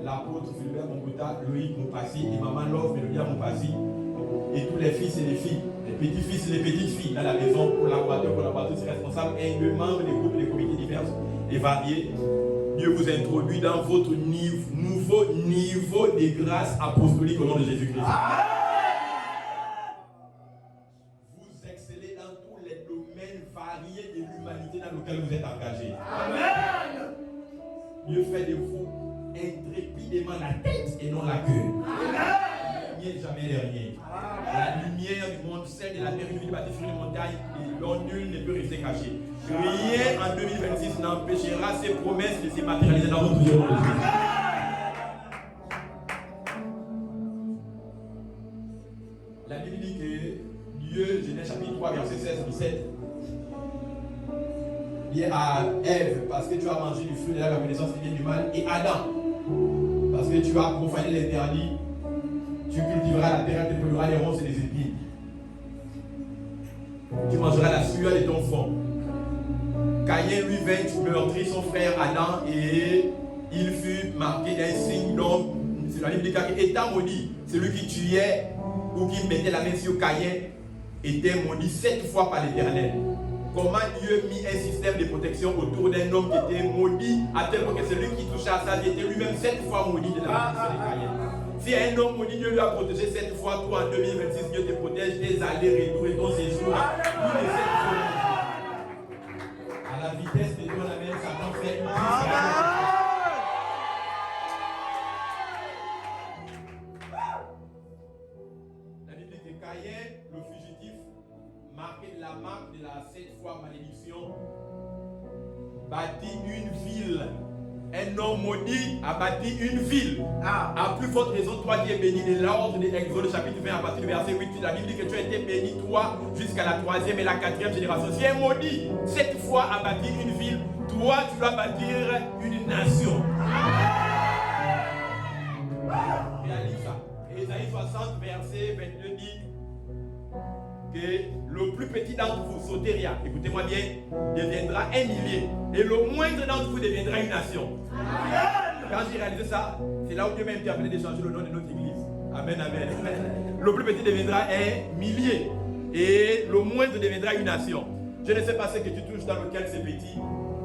l'apôtre Philbert Mongota, Loïc Mopassi et Maman Love Mélodia Mopassi, et tous les fils et les filles, les petits-fils et les petites-filles dans la maison, collaborateurs, collaboratrices, responsables et les membres des groupes et des comités divers et variés. Dieu vous introduit dans votre nouveau niveau de grâce apostolique au nom de Jésus-Christ. Vous excellez dans tous les domaines variés de l'humanité dans lesquels vous êtes engagés. Amen. Dieu fait de vous intrépidement la tête et non la queue. Amen. Il n'y a jamais dernier. La lumière du monde, celle de la terre, une ville bâtie sur une montagne, dont nul ne peut rester caché. Rien en 2026 n'empêchera ces promesses de se matérialiser dans votre vie. La Bible dit que Dieu, Genèse chapitre 3, verset 16-17, dit à Ève, parce que tu as mangé du fruit de la connaissance du bien et du mal, et Adam, parce que tu as profané l'interdit, tu cultiveras la terre, tu brûleras les ronces et les épines. Tu mangeras la sueur de ton front. Caïn lui vint meurtrir son frère Adam et il fut marqué d'un signe. Donc, c'est la Bible dit qu'étant maudit, celui qui tuait ou qui mettait la main sur Caïn était maudit 7 fois par l'Éternel. Comment Dieu mit un système de protection autour d'un homme qui était maudit à tel point que celui qui touchait à ça, il était lui-même 7 fois maudit de la malédiction de Caïn. Si un homme maudit, Dieu lui a protégé 7 fois, toi en 2026, Dieu te protège tes allers-retours et ton séjour. À la vitesse de ton amen, Satan fait une La Bible dit que Caïn, le fugitif, marqué de la marque de la 7 fois malédiction, bâtit une ville. Un homme maudit a bâti une ville. À plus forte raison, toi qui es béni de l'ordre de Exode chapitre 20 à partir du verset 8, la Bible dit que tu as été béni, toi, jusqu'à la 3e et la 4e génération. Si un maudit, 7 fois a bâti une ville, toi, tu dois bâtir une nation. Réalise ça. Ésaïe 60, verset 22 dit que le plus petit d'entre vous, Soteria, écoutez-moi bien, deviendra 1 millier. Et le moindre d'entre vous deviendra une nation. Quand j'ai réalisé ça, c'est là où Dieu m'a interpellé de changer le nom de notre église. Amen, amen. Le plus petit deviendra 1 millier. Et le moindre deviendra une nation. Je ne sais pas ce que tu touches dans lequel c'est petit,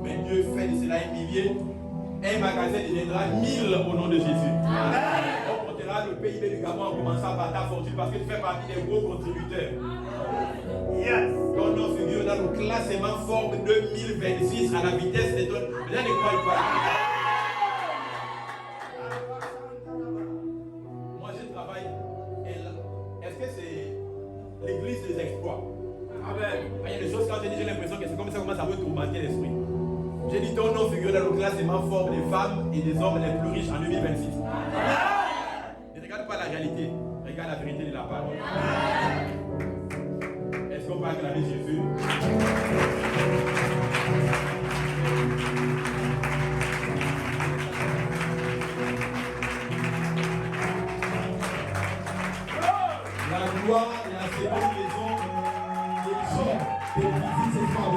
mais Dieu fait de cela 1 millier. Un magasin deviendra 1000 au nom de Jésus. On comptera le PIB du Gabon en commençant par ta fortune parce que tu fais partie des gros contributeurs. Yes. Ton nom figure dans le classement Forbes 2026 à la vitesse de ton. Rien ne croit pas. Moi je travaille. Est-ce que c'est l'église des exploits? Amen. Il y a des choses quand je dis, j'ai l'impression que c'est comme ça commence à me tourmenter l'esprit. J'ai dit ton nom figure dans le classement Forbes des femmes et des hommes les plus riches en 2026. Ne regarde pas la réalité, regarde la vérité de la parole. Est-ce qu'on peut acclamer Jésus? La gloire et la seconde maison des visites, c'est pas bon.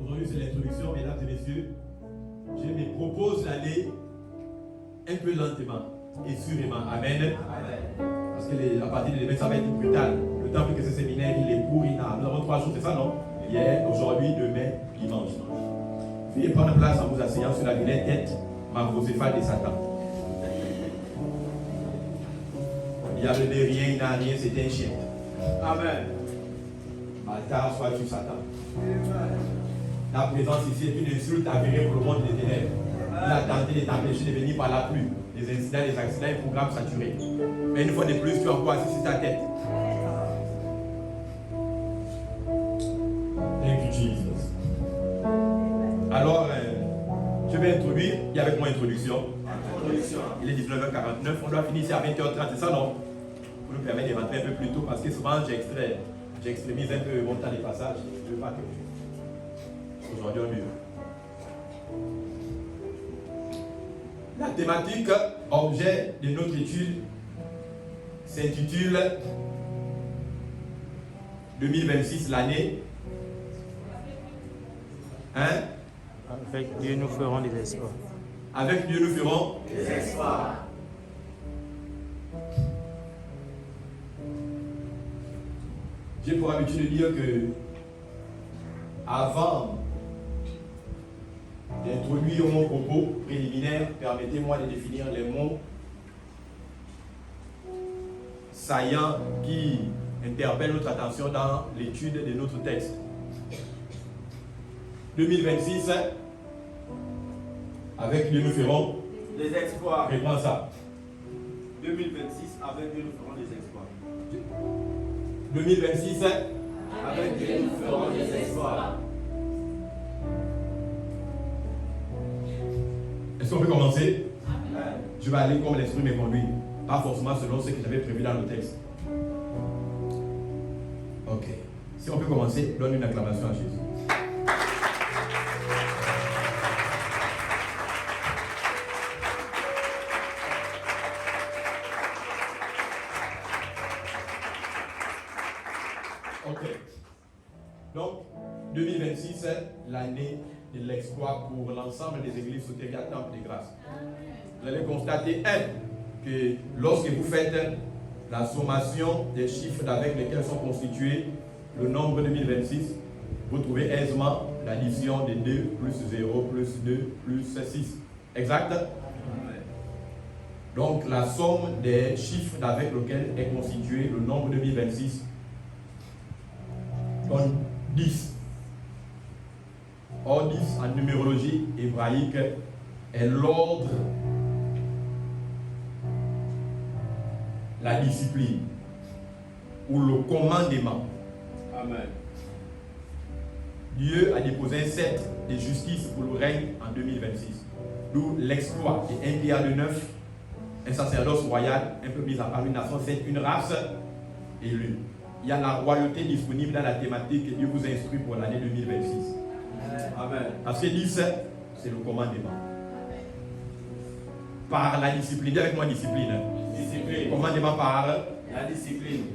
Aujourd'hui, c'est l'introduction, mesdames et messieurs. Je me propose d'aller un peu lentement et sûrement. Amen. Parce que à partir de demain, ça va être brutal. Le temps que ce séminaire, il est court, nous avons 3 jours, c'est ça, non? Hier, aujourd'hui, demain, dimanche. Veuillez prendre place en vous asseyant sur la vilaine tête macrocéphale de Satan. Il n'y a rien, il n'a rien, c'est un chien. Amen. Bâtard, sois-tu Satan. Ta présence ici est une insulte avérée pour le monde des ténèbres. Il a tenté de t'empêcher de venir par la pluie. Les incidents, les accidents, les programmes saturés. Mais une fois de plus, tu as encore assis sur ta tête. Thank you, Jesus. Alors, je vais introduire, il y a avec moi introduction. Il est 19h49, on doit finir ici à 20h30, c'est ça non? Pour nous permettre de rentrer un peu plus tôt parce que souvent j'extrémise un peu mon temps de passage. Je ne veux pas que aujourd'hui on dure. La thématique, objet de notre étude s'intitule 2026, l'année. Hein? Avec Dieu, nous ferons des espoirs. Avec Dieu, nous ferons des espoirs. J'ai pour habitude de dire que avant d'introduire mon propos préliminaire, permettez-moi de définir les mots saillants qui interpellent notre attention dans l'étude de notre texte. 2026, avec Dieu nous ferons des exploits. Reprends ça. 2026, avec Dieu nous ferons des exploits. 2026, avec Dieu nous ferons des exploits. Est-ce qu'on peut commencer? Amen. Je vais aller comme l'esprit me conduit, pas forcément selon ce que j'avais prévu dans le texte. Ok. Si on peut commencer, donne une acclamation à Jésus. Ok. Donc, 2026, l'année de l'exploit pour l'ensemble des églises Soteria Temple de Grâce. Vous allez constater, que lorsque vous faites la sommation des chiffres avec lesquels sont constitués le nombre 2026, vous trouvez aisément l'addition de 2 plus 0 plus 2 plus 6. Exact? Donc, la somme des chiffres avec lesquels est constitué le nombre 2026 donne 10. Or, 10 en numérologie hébraïque est l'ordre, la discipline ou le commandement. Amen. Dieu a déposé un sceptre de justice pour le règne en 2026. D'où l'exploit de 1 Pierre de 9, un sacerdoce royal, un peu mis à part une nation sainte, une race élue. Il y a la royauté disponible dans la thématique que Dieu vous instruit pour l'année 2026. Amen. Parce que 10, c'est le commandement. Par la discipline. Dis avec moi discipline. Discipline. Commandement par La discipline.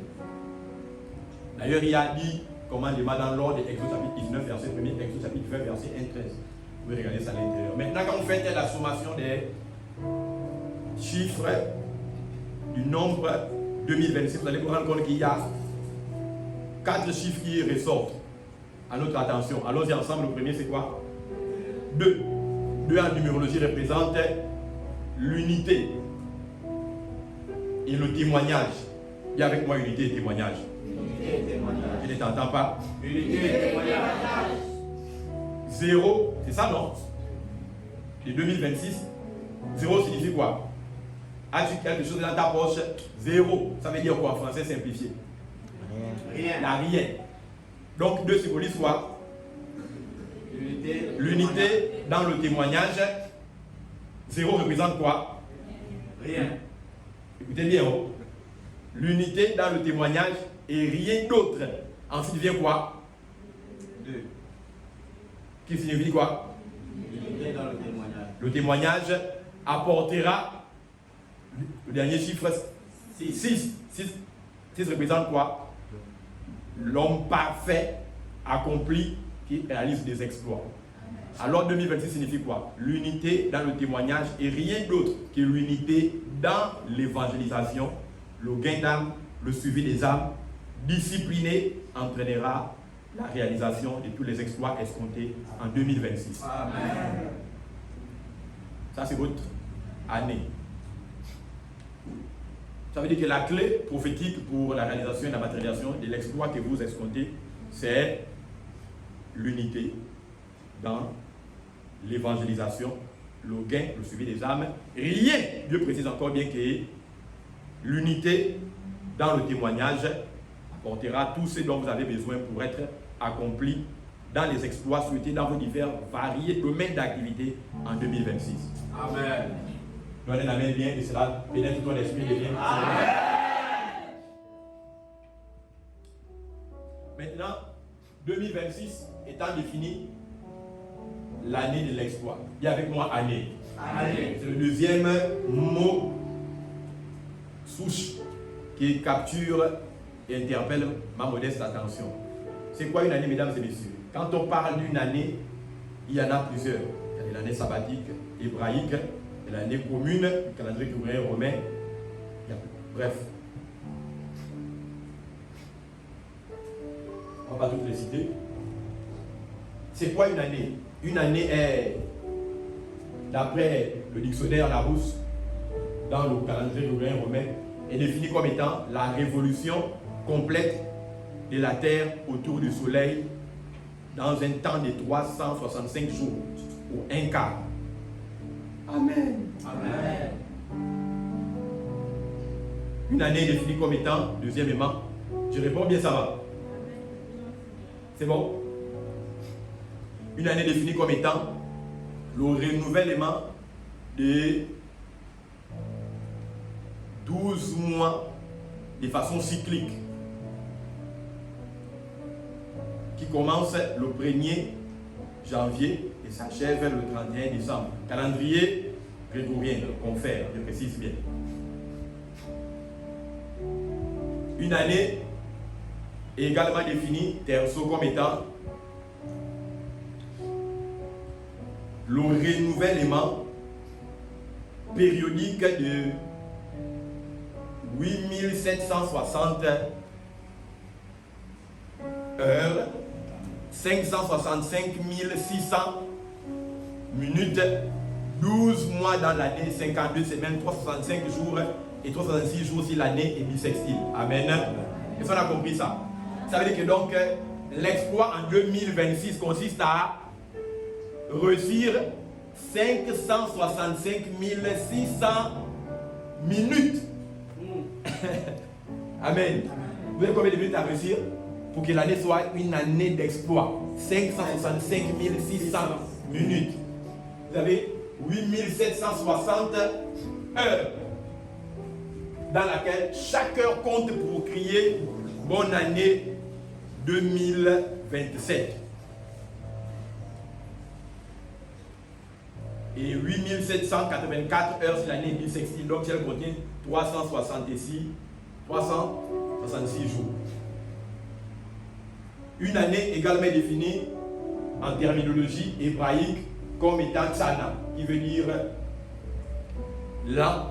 D'ailleurs, il y a 10 commandements dans l'ordre d'Exode chapitre 19, verset 1er, Exode chapitre 20, verset 1, 13. Vous pouvez regarder ça à l'intérieur. Maintenant, quand vous faites la sommation des chiffres du nombre 2026, vous allez vous rendre compte qu'il y a 4 chiffres qui ressortent à notre attention. Allons-y ensemble. Le premier, c'est quoi? 2. 2 en numérologie représente l'unité et le témoignage. Dis avec moi unité et témoignage. Unité et témoignage. Je ne t'entends pas. Unité et témoignage. 0, c'est ça non? De 2026, 0 signifie quoi? As-tu quelque chose dans ta poche? 0, ça veut dire quoi en français simplifié? Rien. Il n'y a rien. Donc 2 symbolise quoi? L'unité dans le témoignage. 0 représente quoi? Rien. Écoutez bien, oh. L'unité dans le témoignage et rien d'autre. Ensuite vient quoi? 2. Qui signifie quoi? Unité dans le témoignage. Le témoignage apportera, le dernier chiffre, 6. 6 représente quoi? L'homme parfait, accompli, qui réalise des exploits. Alors 2026 signifie quoi? L'unité dans le témoignage et rien d'autre que l'unité dans l'évangélisation, le gain d'âme, le suivi des âmes, discipliné, entraînera la réalisation de tous les exploits escomptés en 2026. Amen. Ça, c'est votre année. Ça veut dire que la clé prophétique pour la réalisation et la matérialisation de l'exploit que vous escomptez, c'est l'unité dans l'évangélisation, le gain, le suivi des âmes. Rien, Dieu précise encore bien que l'unité dans le témoignage apportera tout ce dont vous avez besoin pour être accompli dans les exploits souhaités dans vos divers variés domaines d'activité en 2026. Amen. Donnez la main bien et cela pénètre ton esprit de bien. Maintenant, 2026 étant défini l'année de l'exploit. Dis avec moi année. Année. C'est le deuxième mot souche qui capture et interpelle ma modeste attention. C'est quoi une année, mesdames et messieurs? Quand on parle d'une année, il y en a plusieurs. Il y a l'année sabbatique, hébraïque, il y a l'année commune, le calendrier grégorien romain. Bref. On ne va pas toutes les citer. C'est quoi une année? Une année est, d'après le dictionnaire Larousse, dans le calendrier grégorien romain, est définie comme étant la révolution complète de la Terre autour du Soleil dans un temps de 365 jours, ou un quart. Amen. Amen. Une année est définie comme étant, deuxièmement, je réponds bien, ça va. C'est bon? Une année définie comme étant le renouvellement de 12 mois de façon cyclique qui commence le 1er janvier et s'achève le 31 décembre. Calendrier grégorien, confère, je précise bien. Une année est également définie, terceau, comme étant le renouvellement périodique de 8760 heures, 565 600 minutes, 12 mois dans l'année, 52 semaines, 365 jours et 366 jours si l'année est bissextile. Amen. Est-ce qu'on a compris ça? Ça veut dire que donc l'exploit en 2026 consiste à réussir 565 600 minutes. Amen. Vous avez combien de minutes à réussir pour que l'année soit une année d'exploit? 565 600 minutes. Vous avez 8760 heures dans laquelle chaque heure compte pour crier bonne année 2027. Et 8784 heures, c'est l'année bissextile, donc elle contient 366 jours. Une année également définie en terminologie hébraïque comme étant Tsana, qui veut dire l'an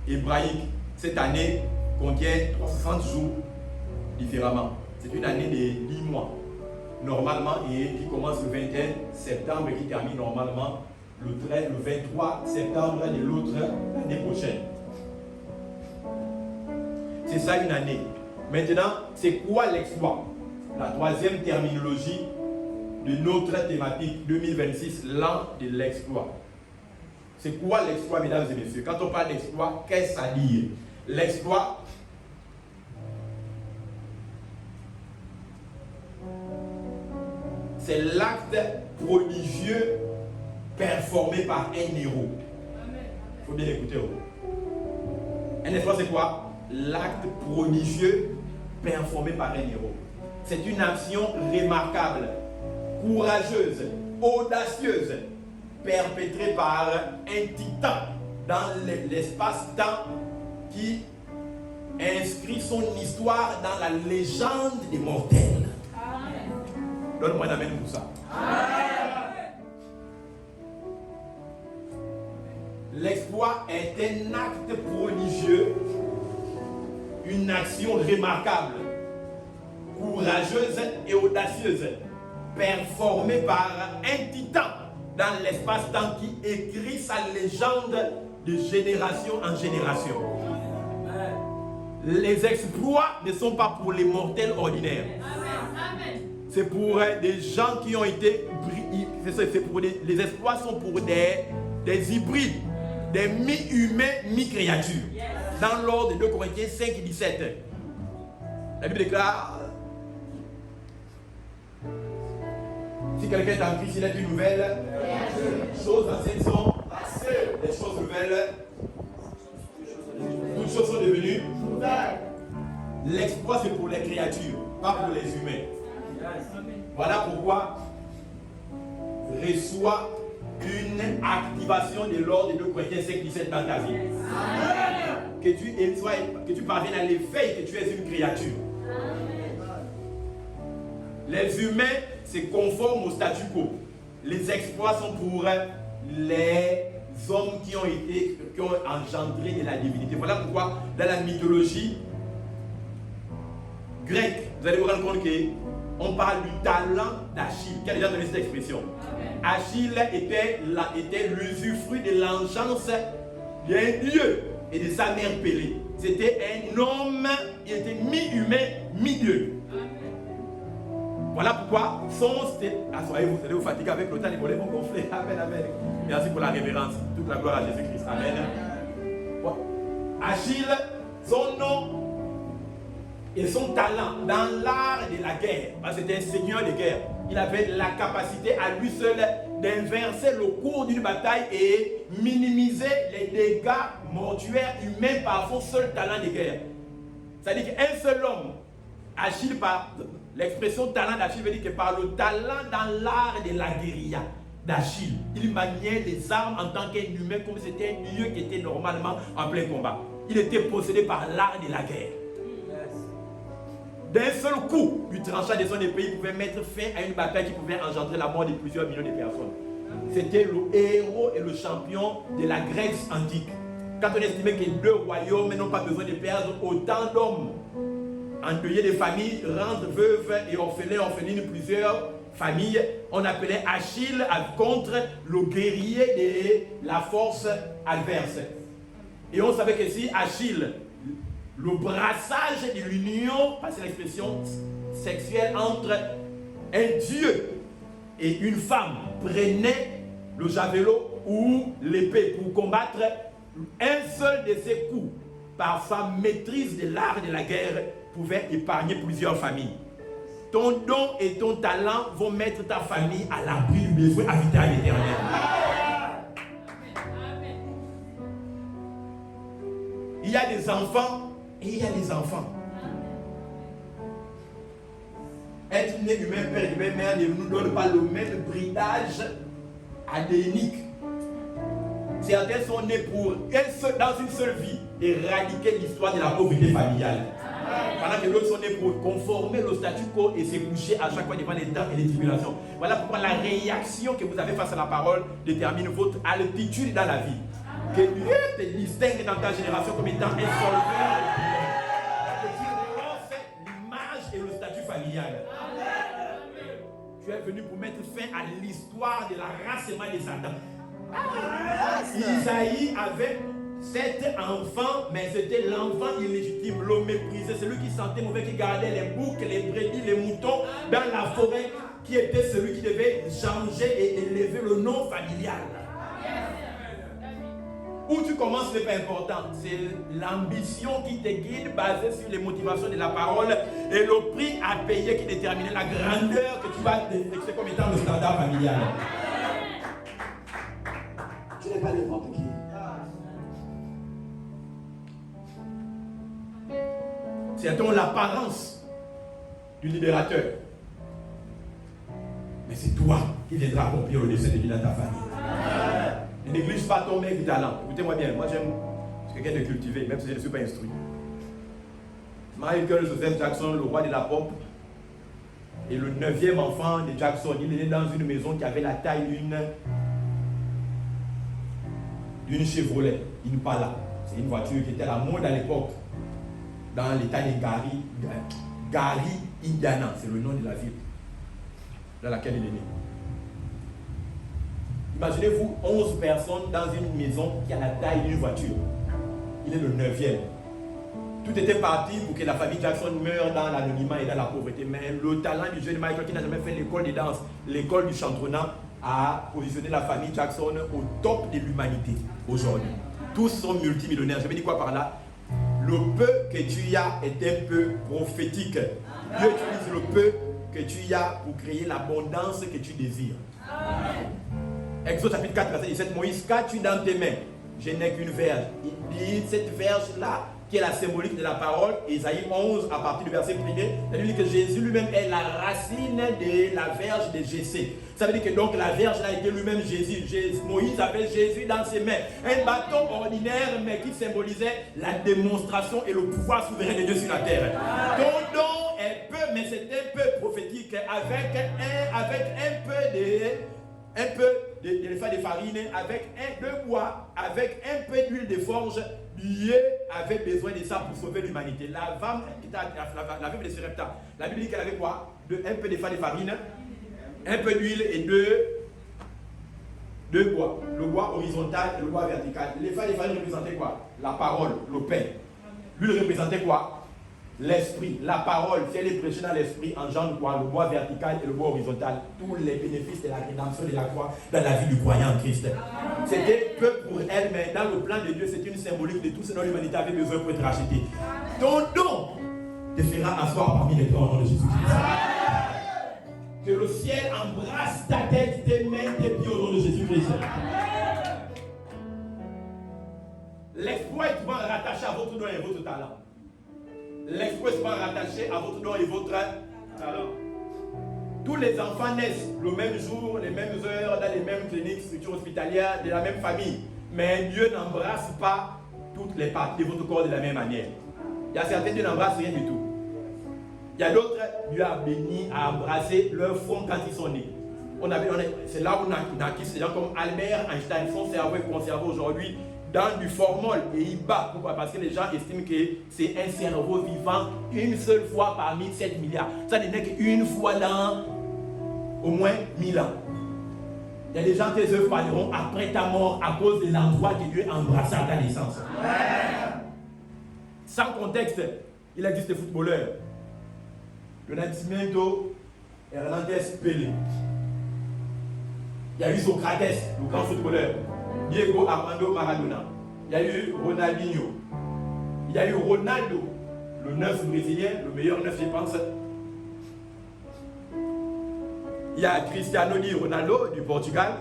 hébraïque. Cette année contient 360 jours différemment. C'est une année de 10 mois, normalement, et qui commence le 21 septembre et qui termine normalement le 23 septembre de l'autre année prochaine. C'est ça une année. Maintenant, c'est quoi l'exploit? La troisième terminologie de notre thématique 2026, l'an de l'exploit. C'est quoi l'exploit, mesdames et messieurs? Quand on parle d'exploit, qu'est-ce à dire? L'exploit, c'est l'acte prodigieux performé par un héros. Il faut bien écouter. Un exploit, c'est quoi? L'acte prodigieux performé par un héros. C'est une action remarquable, courageuse, audacieuse, perpétrée par un titan dans l'espace-temps qui inscrit son histoire dans la légende des mortels. Donne-moi un amen pour ça. L'exploit est un acte prodigieux, une action remarquable, courageuse et audacieuse, performée par un titan dans l'espace-temps qui écrit sa légende de génération en génération. Les exploits ne sont pas pour les mortels ordinaires. C'est pour des gens qui ont été... Les exploits sont pour des hybrides, des mi-humains, mi-créatures. Dans l'ordre de 2 Corinthiens 5, 17. La Bible déclare: si quelqu'un est en Christ, il est une nouvelle chose. Anciennes sont passées. Les choses nouvelles, toutes choses sont devenues nouvelles. L'exploit, c'est pour les créatures, pas pour les humains. Voilà pourquoi reçoit une activation de l'ordre de Corinthiens 5:17 dans ta vie. Que tu parviennes à l'éveil que tu es une créature. Les humains se conforment au statu quo. Les exploits sont pour les hommes qui ont engendré de la divinité. Voilà pourquoi dans la mythologie grecque, vous allez vous rendre compte qu'on parle du talent d'Achille. Qui a déjà donné cette expression? Achille était l'usufruit de l'engeance d'un dieu et de sa mère Pélée. C'était un homme, il était mi-humain, mi-dieu. Voilà pourquoi assoyez-vous, vous allez vous fatiguer avec le temps, les mollets vont gonfler. Amen, amen. Merci pour la révérence. Toute la gloire à Jésus-Christ. Amen. Bon. Achille, son nom et son talent dans l'art de la guerre, c'était un seigneur de guerre. Il avait la capacité à lui seul d'inverser le cours d'une bataille et minimiser les dégâts mortuaires humains par son seul talent de guerre. C'est-à-dire qu'un seul homme, Achille, l'expression talent d'Achille veut dire que par le talent dans l'art de la guérilla d'Achille, il maniait les armes en tant qu'un humain comme si c'était un dieu qui était normalement en plein combat. Il était possédé par l'art de la guerre. D'un seul coup, du tranchant de son épée, il pouvait mettre fin à une bataille qui pouvait engendrer la mort de plusieurs millions de personnes. C'était le héros et le champion de la Grèce antique. Quand on estimait que 2 royaumes n'ont pas besoin de perdre autant d'hommes, endeuillés des familles, rendre veuves et orphelines plusieurs familles, on appelait Achille contre le guerrier de la force adverse. Et on savait que si Achille, le brassage de l'union, c'est l'expression sexuelle entre un dieu et une femme, prenait le javelot ou l'épée pour combattre, un seul de ces coups, par sa maîtrise de l'art de la guerre, pouvait épargner plusieurs familles. Ton don et ton talent vont mettre ta famille à l'abri du besoin à vital éternel. Il y a des enfants et il y a des enfants. Être né humain, père humain, mère ne nous donne pas le même bridage adénique. Certains sont nés pour, dans une seule vie, éradiquer l'histoire de la pauvreté familiale. Pendant que d'autres sont nés pour conformer le statu quo et se coucher à chaque fois devant les dents et les tribulations. Voilà pourquoi la réaction que vous avez face à la parole détermine votre altitude dans la vie. Que Dieu te distingue dans ta génération comme étant un solveur. Que tu rehausses l'image et le statut familial. Tu es venu pour mettre fin à l'histoire de l'arrassement des Satan. Isaïe avait 7 enfants, mais c'était l'enfant illégitime, l'homme méprisé, celui qui sentait mauvais, qui gardait les boucs, les brebis, les moutons dans la forêt, qui était celui qui devait changer et élever le nom familial. Où tu commences n'est pas important, c'est l'ambition qui te guide basée sur les motivations de la parole et le prix à payer qui détermine la grandeur que tu vas fixer comme étant le standard familial. Tu n'es pas n'importe qui. Certains ont l'apparence du libérateur. Mais c'est toi qui viendras accomplir le dessein de Dieu dans ta famille. Ne néglige pas ton mec du talent. Écoutez-moi bien, moi j'aime quelqu'un de cultivé, même si je ne suis pas instruit. Michael Joseph Jackson, le roi de la pop, est le 9e enfant de Jackson. Il est né dans une maison qui avait la taille d'une Chevrolet, Impala. C'est une voiture qui était à la mode à l'époque, dans l'état de Gary, Indiana. C'est le nom de la ville dans laquelle il est né. Imaginez-vous 11 personnes dans une maison qui a la taille d'une voiture. Il est le 9e. Tout était parti pour que la famille Jackson meure dans l'anonymat et dans la pauvreté. Mais le talent du jeune Michael, qui n'a jamais fait l'école de danse, l'école du chantonnat, a positionné la famille Jackson au top de l'humanité aujourd'hui. Tous sont multimillionnaires. Je veux dire quoi par là? Le peu que tu as est un peu prophétique. Dieu utilise le peu que tu as pour créer l'abondance que tu désires. Exode chapitre 4, verset 17. Moïse, qu'as-tu dans tes mains? Je n'ai qu'une verge. Il dit, cette verge-là qui est la symbolique de la parole. Isaïe 11, à partir du verset 1er, ça veut dire que Jésus lui-même est la racine de la verge de Jessé. Ça veut dire que donc la verge a été lui-même Jésus. Moïse avait Jésus dans ses mains. Un bâton ordinaire, mais qui symbolisait la démonstration et le pouvoir souverain de Dieu sur la terre. Ton don est peu, mais c'est un peu prophétique, avec un peu de farine, avec un peu de bois, avec un peu d'huile de forge. Dieu avait besoin de ça pour sauver l'humanité. La femme de Sarepta, la Bible dit qu'elle avait quoi? Un peu de farine, un peu d'huile et deux bois. Le bois horizontal et le bois vertical. Les fans de farine représentaient quoi? La parole, le pain. L'huile représentait quoi? L'esprit. La parole, si elle est prêchée dans l'esprit, engendre quoi? Le bois vertical et le bois horizontal. Tous les bénéfices de la rédemption de la croix dans la vie du croyant en Christ. C'était que pour elle, mais dans le plan de Dieu, c'est une symbolique de tout ce dont l'humanité avait besoin pour être rachetée. Ton don te fera asseoir parmi les dons au nom de Jésus-Christ. Que le ciel embrasse ta tête, tes mains, tes pieds au nom de Jésus-Christ. L'exploit est souvent rattaché à votre don et votre talent. L'exploit est souvent rattaché à votre don et votre talent. Tous les enfants naissent le même jour, les mêmes heures, dans les mêmes cliniques, structures hospitalières, de la même famille. Mais Dieu n'embrasse pas toutes les parties de votre corps de la même manière. Il y a certains, Dieu n'embrasse rien du tout. Il y a d'autres, Dieu a béni à embrasser leur front quand ils sont nés. C'est là où on a acquis des gens comme Albert Einstein. Son cerveau est conservé aujourd'hui dans du formol et il bat. Pourquoi? Parce que les gens estiment que c'est un cerveau vivant une seule fois parmi 7 milliards. Ça n'est qu'une fois dans au moins 1000 ans. Il y a des gens, tes œuvres parleront après ta mort à cause de l'endroit que Dieu a embrassé à ta naissance. Sans contexte, il existe des footballeurs. Le Nascimento Hernandez Pelé. Il y a eu Socrates, le grand footballeur. Diego Armando Maradona. Il y a eu Ronaldinho. Il y a eu Ronaldo, le 9 brésilien, le meilleur 9 je pense. Il y a Cristiano Ronaldo du Portugal.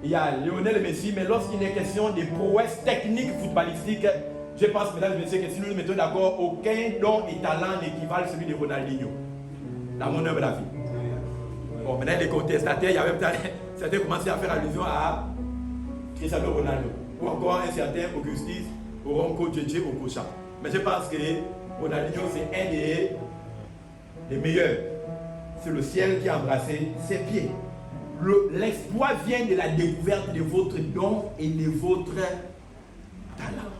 Il y a Lionel Messi, mais lorsqu'il est question des prouesses techniques footballistiques, je pense, mesdames et messieurs, que si nous nous mettons d'accord, aucun don et talent n'équivalent à celui de Ronaldinho. Dans mon œuvre, la vie. Bon, maintenant, les contestataires, il y a même certains commencé à faire allusion à Cristiano Ronaldo. Ou encore un certain Augustis Oronko Djedje Okocha. Mais je pense que Ronaldinho, c'est un des meilleurs. C'est le ciel qui a embrassé ses pieds. L'exploit vient de la découverte de votre don et de votre talent.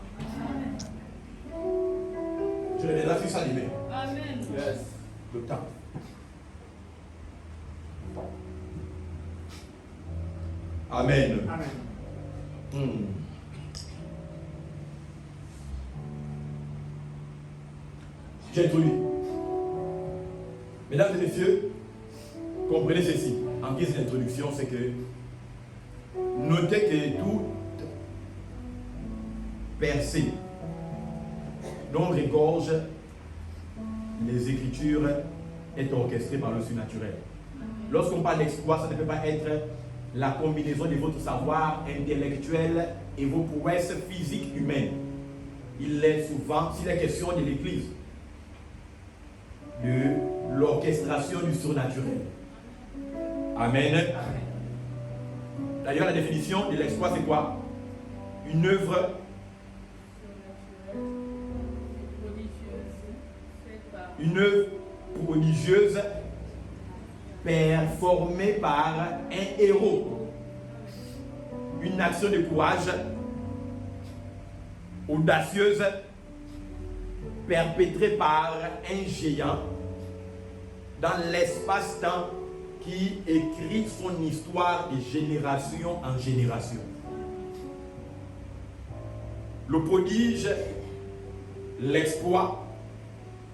Je reviendrai sur ça demain. Amen. Yes. Le temps. Amen. Amen. J'introduis. Mesdames et messieurs, comprenez ceci. En guise d'introduction, c'est que notez que toute percée dont regorge les Écritures est orchestrée par le surnaturel. Lorsqu'on parle d'exploit, ça ne peut pas être la combinaison de votre savoir intellectuel et vos prouesses physiques humaines. Il est souvent, s'il est question de l'Église, de l'orchestration du surnaturel. Amen. D'ailleurs, la définition de l'exploit, c'est quoi? Une œuvre prodigieuse performée par un héros. Une action de courage audacieuse perpétrée par un géant dans l'espace-temps qui écrit son histoire de génération en génération. Le prodige, l'exploit,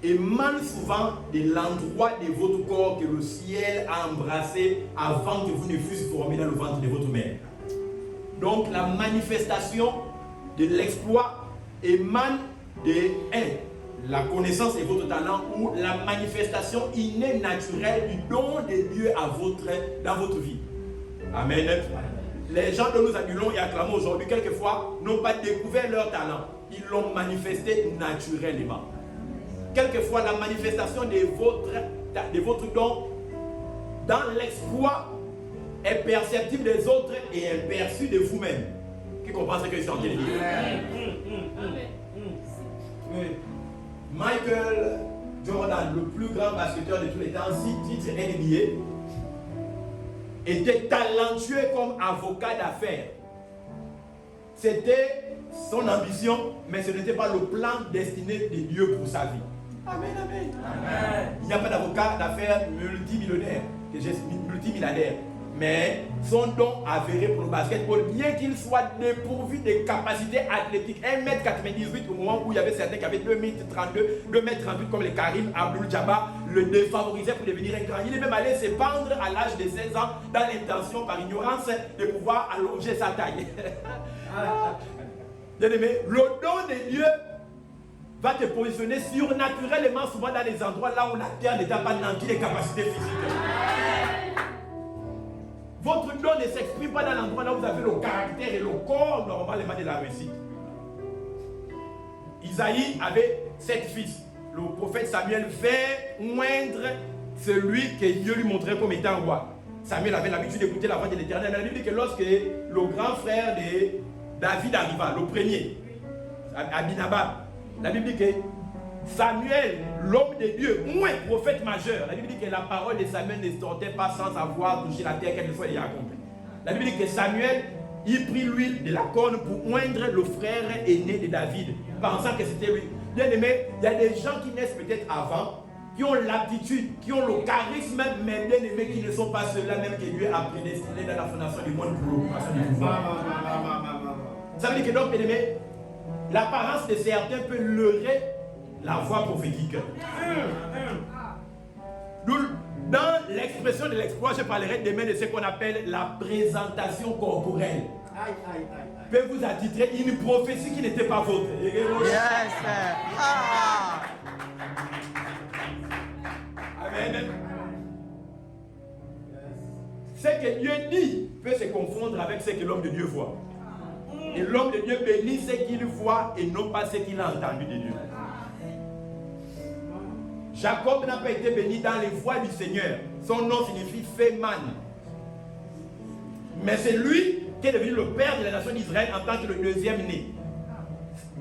émane souvent de l'endroit de votre corps que le ciel a embrassé avant que vous ne fussiez formés dans le ventre de votre mère. Donc la manifestation de l'exploit émane de la connaissance de votre talent ou la manifestation innée naturelle du don de Dieu dans votre vie. Amen. Les gens dont nous adulons et acclamons aujourd'hui, quelquefois, n'ont pas découvert leur talent. ils l'ont manifesté naturellement. Quelquefois, la manifestation de votre don dans l'exploit est perceptible des autres et est perçue de vous-même. Qui comprend ce que je suis en train de dire? Michael Jordan, le plus grand basketteur de tous les temps, 6 titres NBA, était talentueux comme avocat d'affaires. C'était son ambition, mais ce n'était pas le plan destiné de Dieu pour sa vie. Amen, amen. Amen. Il n'y a pas d'avocat d'affaires multimillionnaire, multimilliardaire. Mais son don avéré pour le basketball, bien qu'il soit dépourvu de capacités athlétiques, 1m98 au moment où il y avait certains qui avaient 2m32, 2m38 comme les Karim Abdul-Jabbar, le défavorisaient pour devenir un grand. Il est même allé se pendre à l'âge de 16 ans dans l'intention, par ignorance, de pouvoir allonger sa taille. Bien-aimé, le don de Dieu va te positionner surnaturellement souvent dans les endroits là où la terre n'est pas nantie des capacités physiques. Votre don ne s'exprime pas dans l'endroit là où vous avez le caractère et le corps normalement de la réussite. Isaïe avait 7 fils. Le prophète Samuel fait moindre celui que Dieu lui montrait comme étant roi. Samuel avait l'habitude d'écouter la voix de l'Éternel. La Bible dit que lorsque le grand frère de David arriva, le premier, Abinadab, la Bible dit que Samuel, l'homme de Dieu, moins prophète majeur, la Bible dit que la parole de Samuel ne sortait pas sans avoir touché la terre quelquefois il y a accompli. La Bible dit que Samuel, il prit l'huile de la corne pour oindre le frère aîné de David, pensant que c'était lui. Bien aimé, il y a des gens qui naissent peut-être avant, qui ont l'aptitude, qui ont le charisme, mais bien aimés, qui ne sont pas ceux-là même que Dieu a prédestinés dans la fondation du monde pour l'occupation du pouvoir. Ça veut dire que donc, bien aimé, l'apparence de certains peut leurrer la voix prophétique. Dans l'expression de l'exploit, je parlerai demain de ce qu'on appelle la présentation corporelle. Peut vous attitrer une prophétie qui n'était pas vôtre. Yes. Amen. Ce que Dieu dit peut se confondre avec ce que l'homme de Dieu voit. Et l'homme de Dieu bénit ce qu'il voit et non pas ce qu'il a entendu de Dieu. Jacob n'a pas été béni dans les voies du Seigneur. Son nom signifie Féman. Mais c'est lui qui est devenu le père de la nation d'Israël en tant que le deuxième né.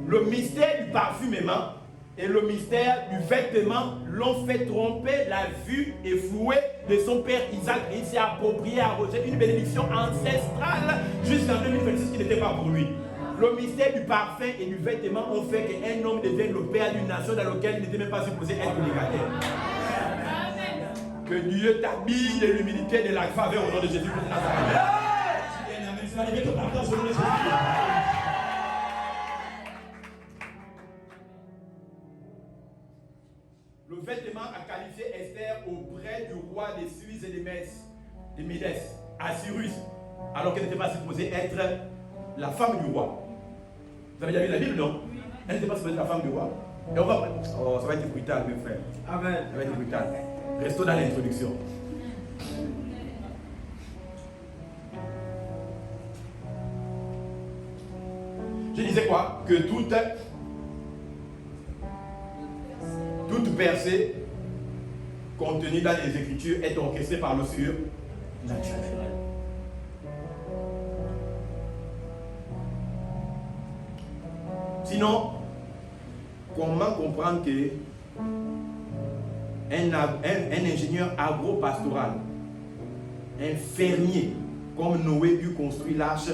Le mystère du parfum aimant et le mystère du vêtement l'ont fait tromper la vue et flouer de son père Isaac. Et il s'est approprié, arrosé une bénédiction ancestrale jusqu'en 2026 qui n'était pas pour lui. Le mystère du parfum et du vêtement ont fait qu'un homme devienne le père d'une nation dans laquelle il n'était même pas supposé être légataire. Que Dieu t'habille de l'humilité et de la faveur au nom de Jésus. Le vêtement a qualifié Esther auprès du roi des Suisses et des Médès, Assyrus, alors qu'elle n'était pas supposée être la femme du roi. Vous avez déjà lu la Bible, non? Elle n'était pas supposée être la femme du roi. Et on va... Oh, ça va être brutal, mes frères. Amen. Ça va être brutal. Restons dans l'introduction. Je disais quoi? Que toute percée contenue dans les Écritures est orchestrée par le surnaturel. Sinon, comment comprendre que un ingénieur agro-pastoral, un fermier, comme Noé eut construit l'arche,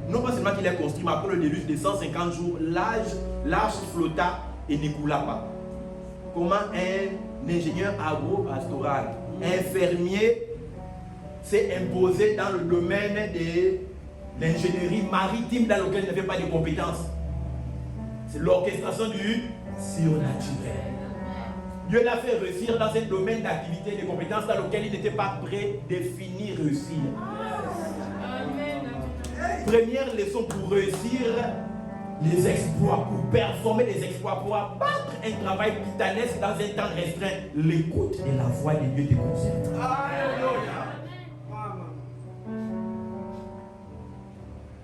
non pas seulement qu'il a construit, mais après le déluge de 150 jours, l'arche flotta et ne coula pas. Comment un ingénieur agro-pastoral, un fermier s'est imposé dans le domaine de l'ingénierie maritime dans lequel il n'avait pas de compétences? C'est l'orchestration du surnaturel. Dieu l'a fait réussir dans un domaine d'activité et de compétences dans lequel il n'était pas prédéfini réussir. Première leçon pour réussir les exploits, pour performer les exploits, pour abattre un travail titanesque dans un temps restreint, l'écoute et la voix de Dieu te concerne.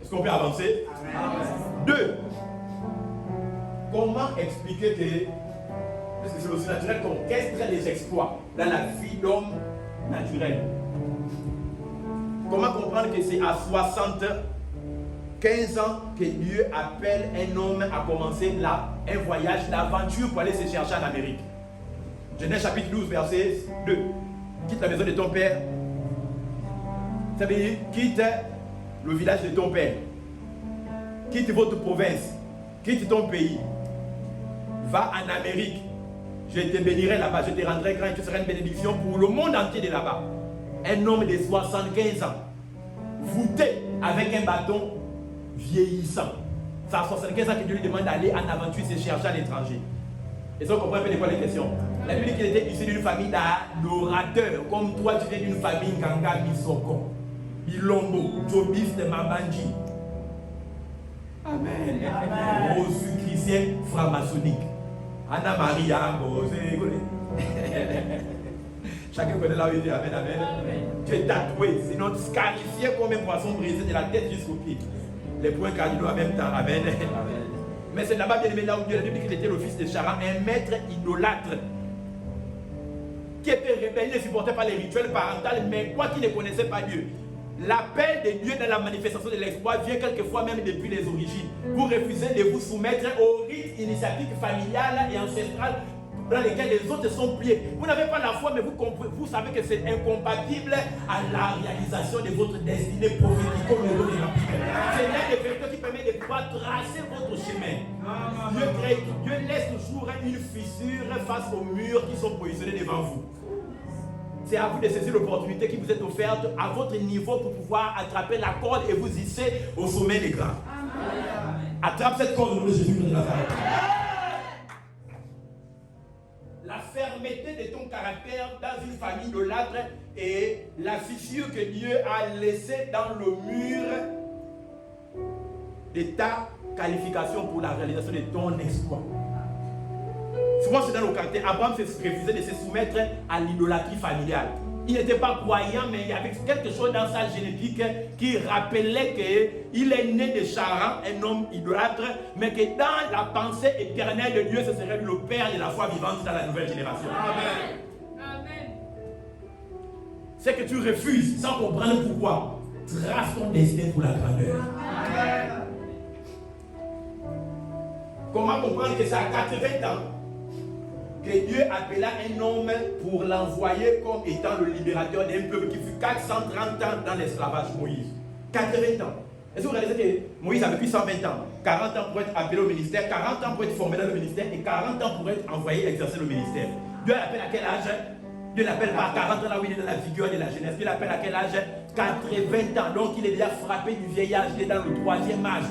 Est-ce qu'on peut avancer? 2. comment expliquer que, parce que c'est aussi naturel, qu'est-ce que c'est les exploits dans la vie d'homme naturel? Comment comprendre que c'est à 75 ans que Dieu appelle un homme à commencer un voyage, l'aventure pour aller se chercher en Amérique? Genèse chapitre 12, verset 2. Quitte la maison de ton père. Ça veut dire, quitte le village de ton père. Quitte votre province. Quitte ton pays. Va en Amérique. Je te bénirai là-bas. Je te rendrai grand et tu seras une bénédiction pour le monde entier de là-bas. Un homme de 75 ans. Voûté avec un bâton vieillissant. C'est à 75 ans que Dieu lui demande d'aller en aventure se chercher à l'étranger. Et ça, on comprend un peu de quoi les questions. La Bible dit qu'il était issu d'une famille d'adorateurs. Comme toi, tu viens d'une famille Nganga Misoko, Bilombo, Jobis de Mabanji. Amen. Rosu chrétien franc-maçonnique. Anna Maria, chacun connaît là où il dit Amen, Amen. Tu es tatoué, sinon scarifié comme un poisson brisé de la tête jusqu'au pied. Les points cardinaux en même temps. Amen. Mais c'est là-bas, bien aimé, là où Dieu a dit qu'il était le fils de Charan, un maître idolâtre qui était rebelle, il ne supportait pas les rituels parentaux, mais quoi qu'il ne connaissait pas Dieu. L'appel de Dieu dans la manifestation de l'exploit vient quelquefois même depuis les origines. Vous refusez de vous soumettre aux rites initiatiques familiales et ancestrales dans lesquels les autres sont pliés. Vous n'avez pas la foi, mais vous savez que c'est incompatible à la réalisation de votre destinée prophétique au niveau de la Bible. C'est l'un des vecteurs qui permet de pouvoir tracer votre chemin. Dieu laisse toujours une fissure face aux murs qui sont positionnés devant vous. C'est à vous de saisir l'opportunité qui vous est offerte à votre niveau pour pouvoir attraper la corde et vous hisser au sommet des grands. Attrape cette corde au nom de Jésus de Nazareth. La fermeté de ton caractère dans une famille idolâtre et la fissure que Dieu a laissée dans le mur de ta qualification pour la réalisation de ton exploit. Souvent, c'est dans le caractère. Abraham se refusait de se soumettre à l'idolâtrie familiale. Il n'était pas croyant, mais il y avait quelque chose dans sa génétique qui rappelait qu'il est né de Charan, un homme idolâtre, mais que dans la pensée éternelle de Dieu, ce serait lui le père de la foi vivante dans la nouvelle génération. Amen. Amen. C'est que tu refuses sans comprendre pourquoi. Trace ton destin pour la grandeur. Amen. Comment comprendre que c'est à 80 ans que Dieu appela un homme pour l'envoyer comme étant le libérateur d'un peuple qui fut 430 ans dans l'esclavage, Moïse. 80 ans. Est-ce que vous réalisez que Moïse a vécu 120 ans, 40 ans pour être appelé au ministère, 40 ans pour être formé dans le ministère et 40 ans pour être envoyé exercer le ministère. Dieu l'appelle à quel âge? Dieu l'appelle pas à 40 ans là où il est dans la vigueur de la jeunesse. Dieu l'appelle à quel âge? 80 ans. Donc il est déjà frappé du vieillage, il est dans le 3e âge.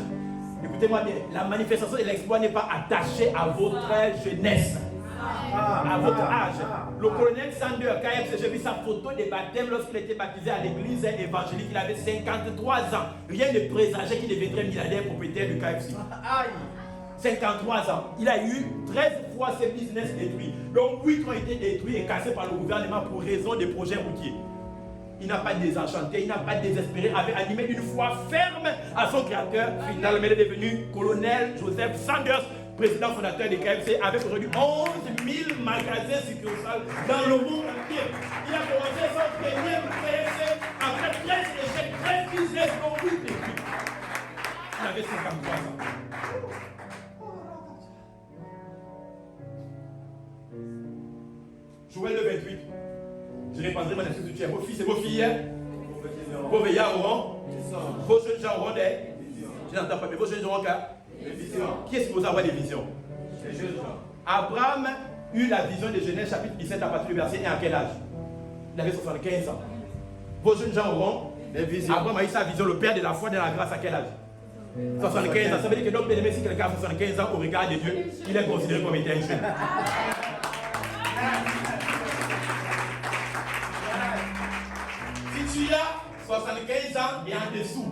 Écoutez-moi bien, la manifestation de l'exploit n'est pas attachée à votre jeunesse. À votre âge. Le colonel Sanders, KFC, j'ai vu sa photo de baptême lorsqu'il était baptisé à l'église évangélique. Il avait 53 ans. Rien ne présageait qu'il deviendrait milliardaire propriétaire du KFC. 53 ans. Il a eu 13 fois ses business détruits. Donc 8 ont été détruits et cassés par le gouvernement pour raison des projets routiers. Il n'a pas désenchanté, il n'a pas désespéré, avait animé une foi ferme à son créateur. Finalement, il est devenu colonel Joseph Sanders, président fondateur de KFC, avec aujourd'hui 11 000 magasins succursales dans le monde entier. Il a commencé son premier KFC après 13 échecs, 13 business non plus détruits. Il avait 53 ans. Joël le 28. Je répandrai mon esprit sur toi. Vos fils et vos filles, vos veillards auront, vos jeunes gens auront des. Je n'entends pas, mais vos jeunes gens auront des visions. Qui est supposé avoir des visions? Les jeunes gens. Abraham eut la vision de Genèse chapitre 17 à partir du verset 1 à quel âge? Il avait 75 ans. Vos jeunes gens auront des visions. Abraham a eu sa vision, le père de la foi et de la grâce à quel âge? 75 ans. Ça veut dire que donc, bien aimé, si quelqu'un a 75 ans au regard de Dieu, il est considéré comme étant un jeune. Si tu as 75 ans et en dessous,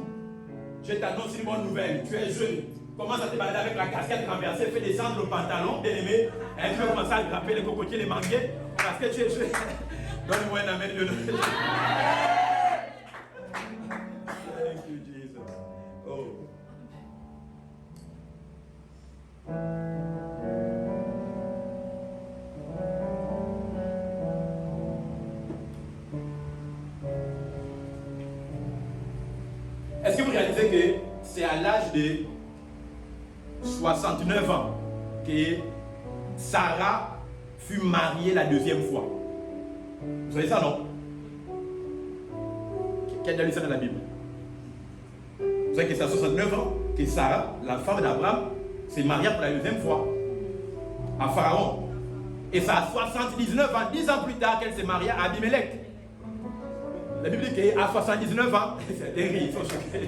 je t'annonce une bonne nouvelle. Tu es jeune. Commence à te balader avec la casquette renversée, fais descendre le pantalon, bien aimé. Et tu vas commencer à grapper les cocotiers, les manguiers, parce que tu es jeune. Donne-moi un amen de nous. Thank you, Jesus. Oh. vous réalisez que c'est à l'âge de 69 ans que Sarah fut mariée la deuxième fois. Vous savez ça, non? Qui a déjà lu ça dans la Bible? Vous savez que c'est à 69 ans que Sarah, la femme d'Abraham, s'est mariée pour la deuxième fois à Pharaon. Et ça à 79 ans, 10 ans plus tard, qu'elle s'est mariée à Abimelech. La Bible dit qu'à 79 ans, c'est terrible, ils sont choqués.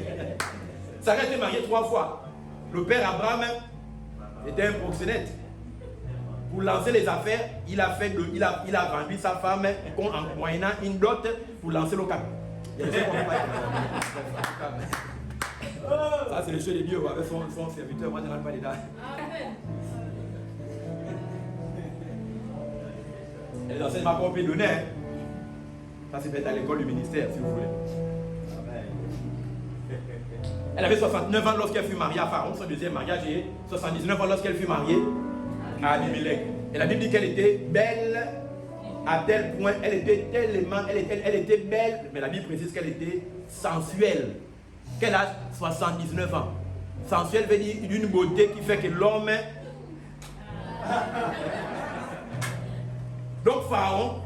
Sarah était mariée 3 fois. Le père Abraham était un proxénète. Pour lancer les affaires, il a vendu sa femme en moyennant une dot pour lancer le cap. Ça, c'est le jeu de Dieu avec son serviteur. Moi, je n'en ai pas dedans. Et les enseignements qu'on peut donner, ça c'est peut-être à l'école du ministère, si vous voulez. Elle avait 69 ans lorsqu'elle fut mariée à Pharaon, son deuxième mariage, et 79 ans lorsqu'elle fut mariée à Abimelech. Et la Bible dit qu'elle était belle à tel point, elle était tellement, elle était belle, mais la Bible précise qu'elle était sensuelle. Quel âge? 79 ans. Sensuelle veut dire d'une beauté qui fait que l'homme... Donc Pharaon,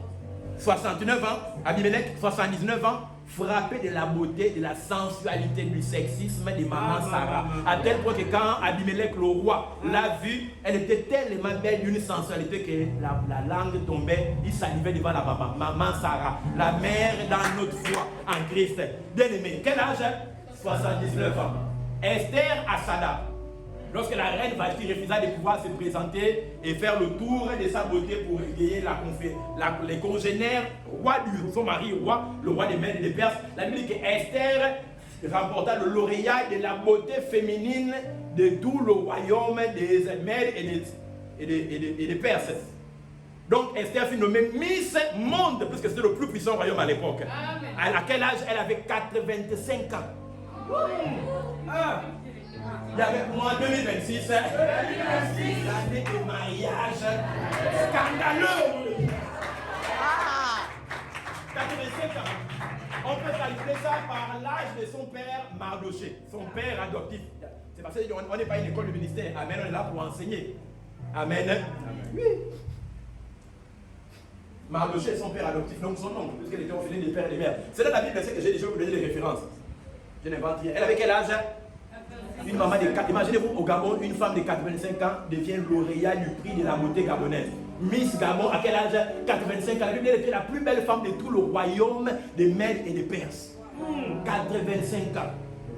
69 ans, Abimelech, 79 ans, frappé de la beauté, de la sensualité, du sexisme de maman Sarah. À tel point que quand Abimelech, le roi, l'a vue, elle était tellement belle d'une sensualité que la langue tombait, il salivait devant la maman Sarah, la mère dans notre foi en Christ. Bien aimé, quel âge? 79 ans. Esther Asada. Lorsque la reine Vashti refusa de pouvoir se présenter et faire le tour de sa beauté pour égayer les congénères, son mari roi, le roi des Mèdes et des Perses, la Bible dit qu'Esther remporta le lauréat de la beauté féminine de tout le royaume des Mèdes et des Perses. Donc Esther fut nommée Miss Monde, puisque c'était le plus puissant royaume à l'époque. À quel âge? Elle avait 85 ans. Il y avait moi 2026, l'année de mariage scandaleux. 85 ans. On peut calculer ça par l'âge de son père Mardoché, son père adoptif. C'est parce qu'on n'est pas une école de ministère. Amen, on est là pour enseigner. Amen. Oui. Mardoché est son père adoptif, donc son oncle, puisqu'elle était orpheline des pères et des mères. C'est dans la Bible que j'ai vous donner les références. Je n'invente rien. Elle avait quel âge? Une maman de 4, imaginez-vous au Gabon, une femme de 85 ans devient lauréat du prix de la beauté gabonaise. Miss Gabon, à quel âge? 85 ans. La Bible était la plus belle femme de tout le royaume des Mèdes et des Perses. 85 ans.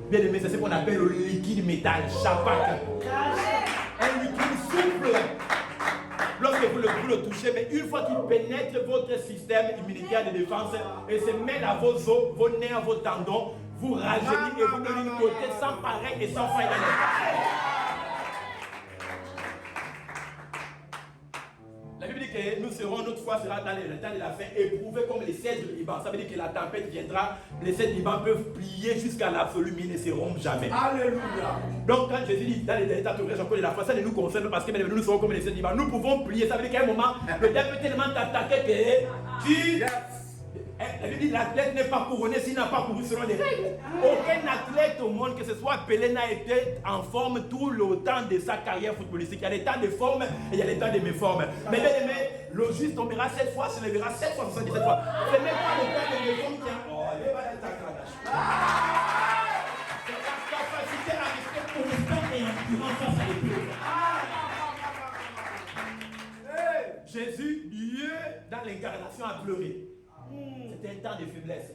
Bien aimé, c'est ce qu'on appelle le liquide métal, chapak. Un liquide souple. Lorsque vous le touchez, mais une fois qu'il pénètre votre système immunitaire de défense et se mêle à vos os, vos nerfs, vos tendons, vous rajeunissez et vous donnez une beauté sans pareil et sans faille dans la Bible dit que nous serons, notre foi sera dans le temps de la fin éprouvée comme les cèdres du Liban. Ça veut dire que la tempête viendra, les cèdres du Liban peuvent plier jusqu'à l'absolu, mais ils ne se rompent jamais. Alléluia. Donc quand Jésus dit dans les états de de la foi, ça ne nous concerne parce que nous serons comme les cèdres du Liban. Nous pouvons plier. Ça veut dire qu'à un moment, le diable peut tellement t'attaquer que tu... La Bible dit l'athlète n'est pas couronné s'il n'a pas couru selon les règles. Aucun athlète au monde, que ce soit Pelé, n'a été en forme tout le temps de sa carrière footballistique. Il y a des temps de forme et il y a des temps de méforme. Mais bien aimé, le juste tombera 7 fois, se lèvera 7 fois, 77 fois. Ce n'est pas le temps de méforme qui a... Oh, il va être c'est la capacité à rester constant et endurant face à l'épreuve. Jésus, Dieu, dans l'incarnation, a pleuré. C'était un temps de faiblesse.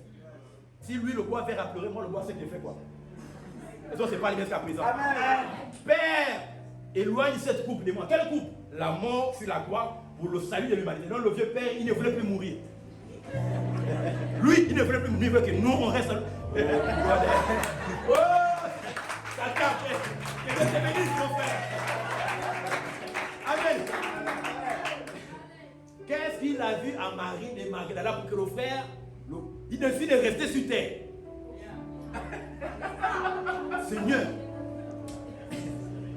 Si lui le bois fait à pleurer, moi le bois c'est qu'il fait quoi? Et ça c'est pas le même qu'à présent. Amen. Père, éloigne cette coupe de moi. Quelle coupe? La mort sur la croix pour le salut de l'humanité. Donc le vieux père, il ne voulait plus mourir. Lui, il ne voulait plus mourir, il veut que nous on reste. Oh, ça tape. Que Dieu te bénisse mon frère. Amen. Qu'est-ce qu'il a vu à Marie de Magdala pour que le frère, il décide de rester sur terre? Seigneur.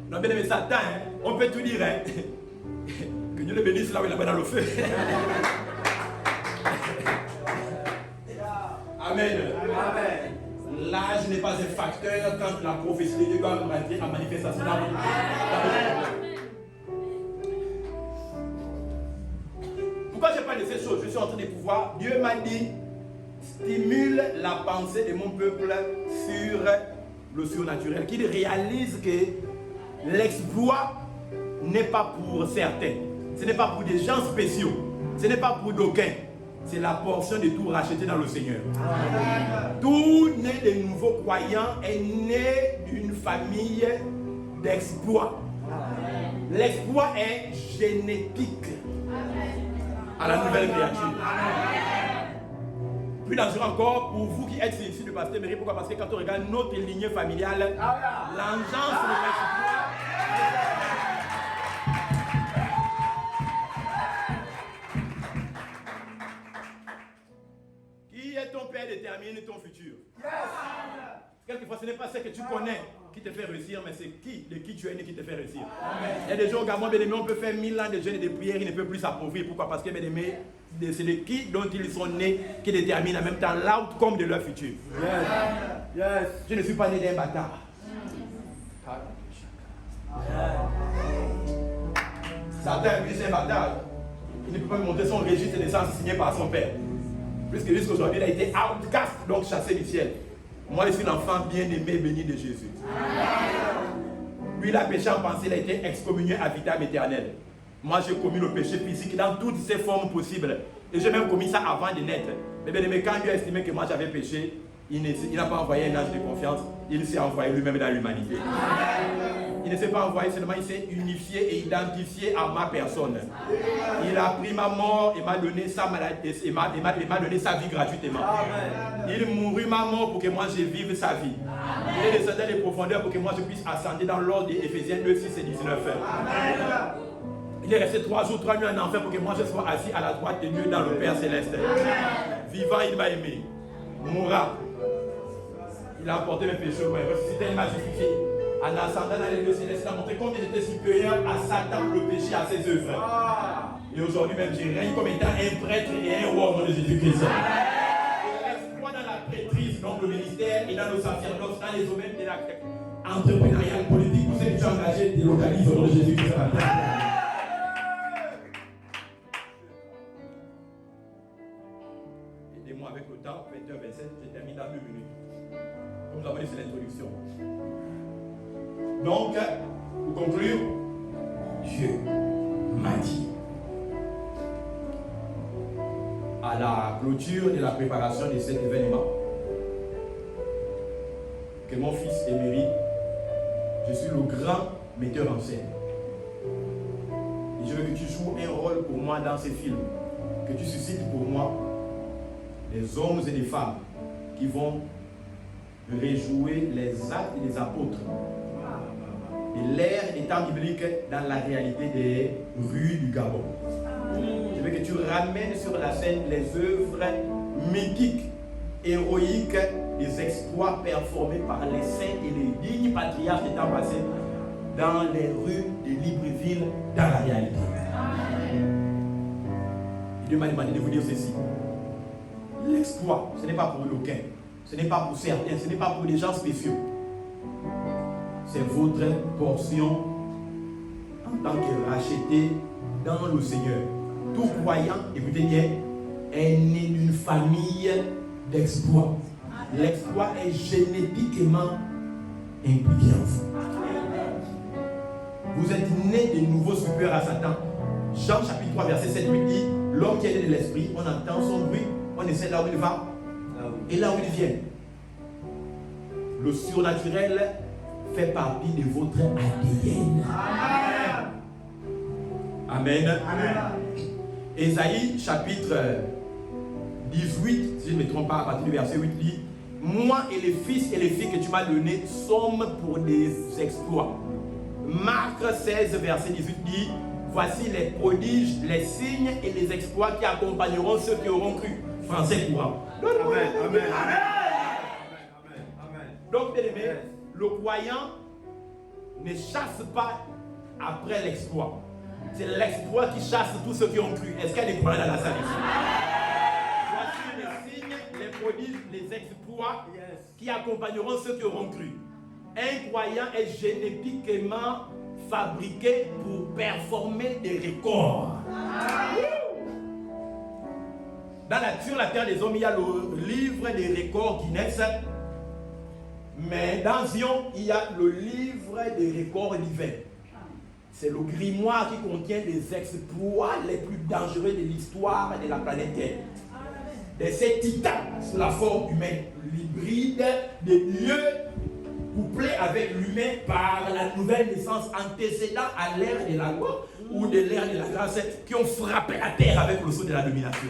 Non, bien aimé Satan, hein, on peut tout dire. Hein. Que Dieu le bénisse là où il est dans le feu. Amen. Amen. L'âge n'est pas un facteur quand la prophétie de Dieu doit rentrer en manifestation dans votre vie. Pourquoi je parle de ces choses? Je suis en train de pouvoir. Dieu m'a dit, stimule la pensée de mon peuple sur le surnaturel, qu'il réalise que l'exploit n'est pas pour certains, ce n'est pas pour des gens spéciaux, ce n'est pas pour d'aucuns, c'est la portion de tout racheté dans le Seigneur. Tout né de nouveaux croyants est né d'une famille d'exploits. L'exploit est génétique à la nouvelle créature. Plus dangereux encore pour vous qui êtes ici de Pasteur Méry. Pourquoi? Parce que quand on regarde notre lignée familiale, l'engeance de l'exploit. Qui est ton père détermine ton futur. Quelquefois, ce n'est pas ce que tu connais qui te fait réussir, mais c'est de qui tu es né qui te fait réussir. Il y a des gens au Gabon, bien aimé, on peut faire 1000 ans de jeûne et de prière, il ne peut plus s'appauvrir. Pourquoi? Parce que, bien aimé, c'est de qui dont ils sont nés qui détermine en même temps l'outcome de leur futur. Je ne suis pas né d'un bâtard. Satan, lui, c'est un bâtard. Il ne peut pas me montrer son registre de naissance signé par son père. Puisque jusqu'aujourd'hui, il a été outcast, donc chassé du ciel. Moi, je suis l'enfant bien-aimé, béni de Jésus. Lui, il a péché en pensée, il a été excommunié à vitam éternel. Moi, j'ai commis le péché physique dans toutes ses formes possibles. Et j'ai même commis ça avant de naître. Mais bien aimé, quand Dieu a estimé que moi j'avais péché, il n'a pas envoyé un ange de confiance, il s'est envoyé lui-même dans l'humanité. Il ne s'est pas envoyé seulement, il s'est unifié et identifié à ma personne. Il a pris ma mort et m'a donné sa maladie, et m'a donné sa vie gratuitement. Il mourut ma mort pour que moi je vive sa vie. Il est descendu dans les profondeurs pour que moi je puisse ascender dans l'ordre d'Éphésiens 2, 6 et 19. Il est resté 3 jours, 3 nuits en enfer pour que moi je sois assis à la droite de Dieu dans le Père Céleste. Vivant, il m'a aimé. Mourant, il a emporté mes péchés. Ressuscité, il m'a justifié. En ascendant dans les lieux célestes, il a montré combien j'étais supérieur à Satan, le péché, à ses œuvres. Et aujourd'hui même, je règne comme étant un prêtre et un roi au nom de Jésus-Christ. L'exploit dans la prêtrise, donc le ministère, et dans le sacerdoce, dans les domaines de l'entrepreneuriat politique, tous ceux qui sont engagés, délocalisent au nom de Jésus-Christ. Aidez-moi avec le temps, 21-27, je termine dans 2 minutes. Comme nous avons dit, c'est l'introduction. Donc, pour conclure, Dieu m'a dit, à la clôture de la préparation de cet événement, que mon fils Emery, je suis le grand metteur en scène. Et je veux que tu joues un rôle pour moi dans ces films, que tu suscites pour moi des hommes et des femmes qui vont rejouer les actes des apôtres. Et l'ère étant biblique dans la réalité des rues du Gabon. Je veux que tu ramènes sur la scène les œuvres mythiques, héroïques, les exploits performés par les saints et les dignes patriarches des temps passés dans les rues de Libreville, dans la réalité. Dieu m'a demandé de vous dire ceci. L'exploit, ce n'est pas pour d'aucuns, ce n'est pas pour certains, ce n'est pas pour des gens spéciaux. C'est votre portion en tant que racheté dans le Seigneur. Tout croyant, écoutez bien, est né d'une famille d'exploits. L'exploit est génétiquement impliqué en vous. Vous êtes né de nouveau supérieur à Satan. Jean chapitre 3 verset 7 lui dit, l'homme qui est né de l'esprit, on entend son bruit, on essaie là où il va et là où il vient. Le surnaturel fait partie de votre ADN. Amen. Amen. Ésaïe chapitre 18, si je ne me trompe pas, à partir du verset 8 dit, moi et les fils et les filles que tu m'as donnés sommes pour des exploits. Marc 16 verset 18 dit, voici les prodiges, les signes et les exploits qui accompagneront ceux qui auront cru. Français courant. Amen. Amen. Amen. Donc, bien aimé, le croyant ne chasse pas après l'exploit. C'est l'exploit qui chasse tous ceux qui ont cru. Est-ce qu'il y a des croyants dans la salle ici? Voici les signes, les prodiges, les exploits qui accompagneront ceux qui auront cru. Un croyant est génétiquement fabriqué pour performer des records. Sur la terre des hommes, il y a le livre des records Guinness. Mais dans Zion, il y a le livre des records divins. C'est le grimoire qui contient les exploits les plus dangereux de l'histoire de la planète Terre. De ces titans sous la forme humaine, l'hybride des dieux couplés avec l'humain par la nouvelle naissance antécédant à l'ère de la loi ou de l'ère de la grâce qui ont frappé la terre avec le sceau de la domination.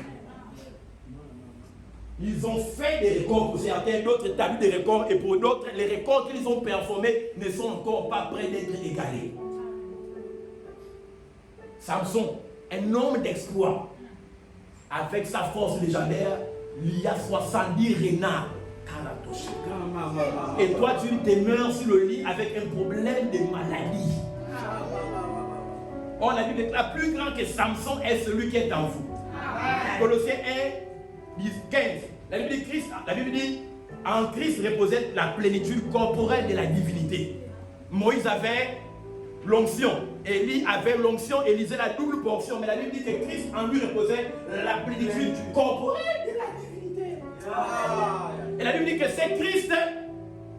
Ils ont fait des records pour certains, d'autres établis des records, et pour d'autres, les records qu'ils ont performés ne sont encore pas prêts d'être égalés. Samson, un homme d'exploit, avec sa force légendaire, il y a 70 renards. Et toi, tu demeures sur le lit avec un problème de maladie. Or, la Bible déclare plus grand que Samson est celui qui est en vous. Colossiens 1, 15. La Bible dit, en Christ reposait la plénitude corporelle de la divinité. Moïse avait l'onction, Élie avait l'onction, Élisée la double portion. Mais la Bible dit que Christ en lui reposait la plénitude corporelle de la divinité. Et la Bible dit que c'est Christ.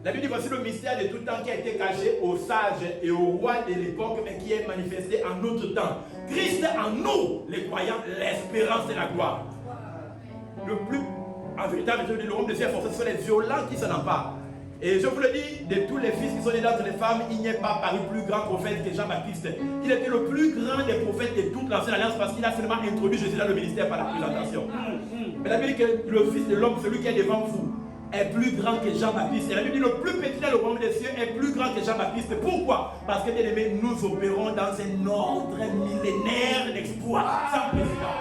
La Bible dit voici le mystère de tout temps qui a été caché aux sages et aux rois de l'époque, mais qui est manifesté en notre temps. Christ en nous, les croyants, l'espérance de la gloire. Le plus, en vérité, le royaume de Dieu est forcé, ce sont les violents qui s'en emparent. Et je vous le dis, de tous les fils qui sont nés d'entre les femmes, il n'y a pas paru plus grand prophète que Jean-Baptiste. Il était le plus grand des prophètes de toute l'ancienne alliance parce qu'il a seulement introduit Jésus dans le ministère par la présentation. Mais la Bible dit que le fils de l'homme, celui qui est devant vous, est plus grand que Jean-Baptiste. Et la Bible dit que le plus petit dans le royaume des cieux est plus grand que Jean-Baptiste. Pourquoi? Parce que, bien aimés, nous opérons dans un ordre millénaire d'exploit sans précédent.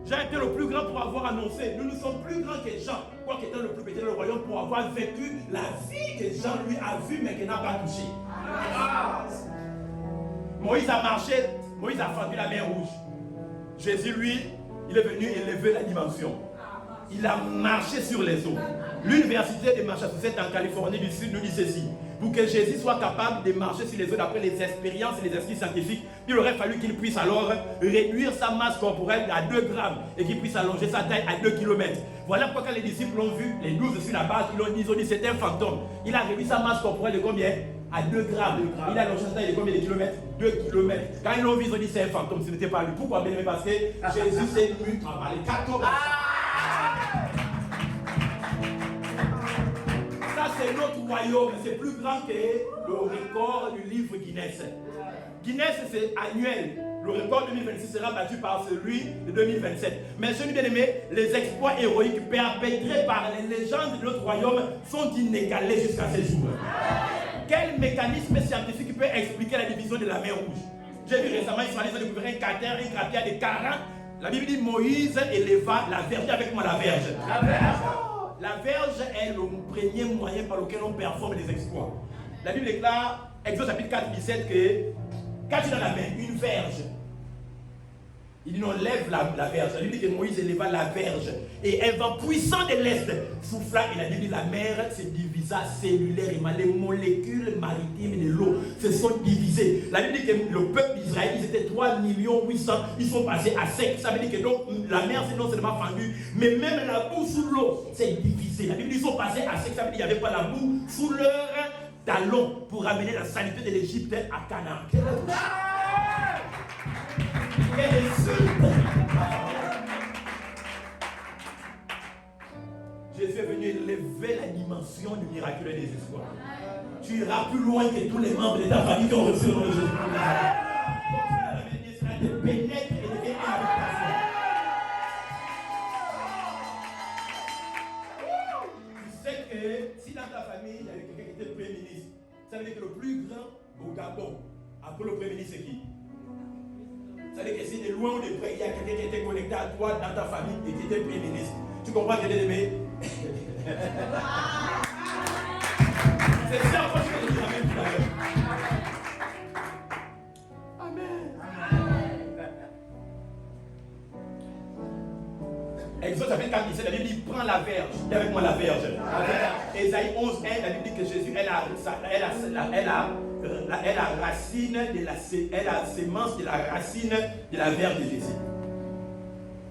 Jean était le plus grand pour avoir annoncé. Nous sommes plus grands que Jean, quoique étant le plus petit dans le royaume, pour avoir vécu la vie que Jean lui a vue mais qu'il n'a pas touchée. Moïse a marché, Moïse a fendu la mer rouge. Jésus, lui, il est venu élever la dimension. Il a marché sur les eaux. L'université de Massachusetts en Californie du Sud nous dit ceci. Pour que Jésus soit capable de marcher sur les eaux d'après les expériences et les esprits scientifiques, il aurait fallu qu'il puisse alors réduire sa masse corporelle à 2 grammes et qu'il puisse allonger sa taille à 2 km. Voilà pourquoi quand les disciples l'ont vu, les 12 sur la base, ils ont dit c'est un fantôme. Il a réduit sa masse corporelle de combien? À 2 grammes. Il a allongé sa taille de combien de kilomètres? 2 kilomètres. Quand ils l'ont vu, ils ont dit c'est un fantôme, ce n'était pas lui. Pourquoi? Bien aimé, parce que Jésus s'est mu à les 14. C'est notre royaume, c'est plus grand que le record du livre Guinness. Guinness, c'est annuel. Le record 2026 sera battu par celui de 2027. Mais je bien aimé, les exploits héroïques perpétrés par les légendes de notre royaume sont inégalés jusqu'à ce jour. Quel mécanisme scientifique peut expliquer la division de la mer Rouge? J'ai vu récemment, ils ont découvert un cratère, une crapia de 40. La Bible dit Moïse éleva la verge, avec moi la verge. La verge. La verge est le premier moyen par lequel on performe les exploits. La Bible déclare, Exode chapitre 4, 17, que quand tu as dans la main une verge, il dit non, lève la verge. La Bible dit que Moïse éleva la verge. Et un vent puissant de l'Est souffla, et la Bible dit la mer se divisa cellulairement. Les molécules maritimes de l'eau se sont divisées. La Bible dit que le peuple d'Israël, ils étaient 3 800 000, ils sont passés à sec. Ça veut dire que donc la mer s'est non seulement fendue, mais même la boue sous l'eau s'est divisée. La Bible dit qu'ils sont passés à sec. Ça veut dire qu'il n'y avait pas la boue sous leur talon pour ramener la saleté de l'Égypte à Canaan. Jésus est venu élever la dimension du miracle des espoirs. Tu iras plus loin que tous les membres de ta famille qui ont reçu le nom de Jésus. Tu pénètres et deviens un habitation. Tu sais que si dans ta famille il y avait quelqu'un qui était Premier ministre, ça veut dire que le plus grand au Gabon, après le Premier ministre, c'est qui? Ça veut dire que si de loin ou de près, il y a quelqu'un qui était connecté à toi dans ta famille et qui était Premier ministre. Tu comprends que t'es aimé? C'est ça que je vais dire amen tout à l'heure. Amen. Exode chapitre 4, 17, la Bible dit prends la verge. Dis avec moi la verge. Ésaïe 11, 1, la Bible dit que Jésus est la racine de la sémence de la racine de la verge de Jésus.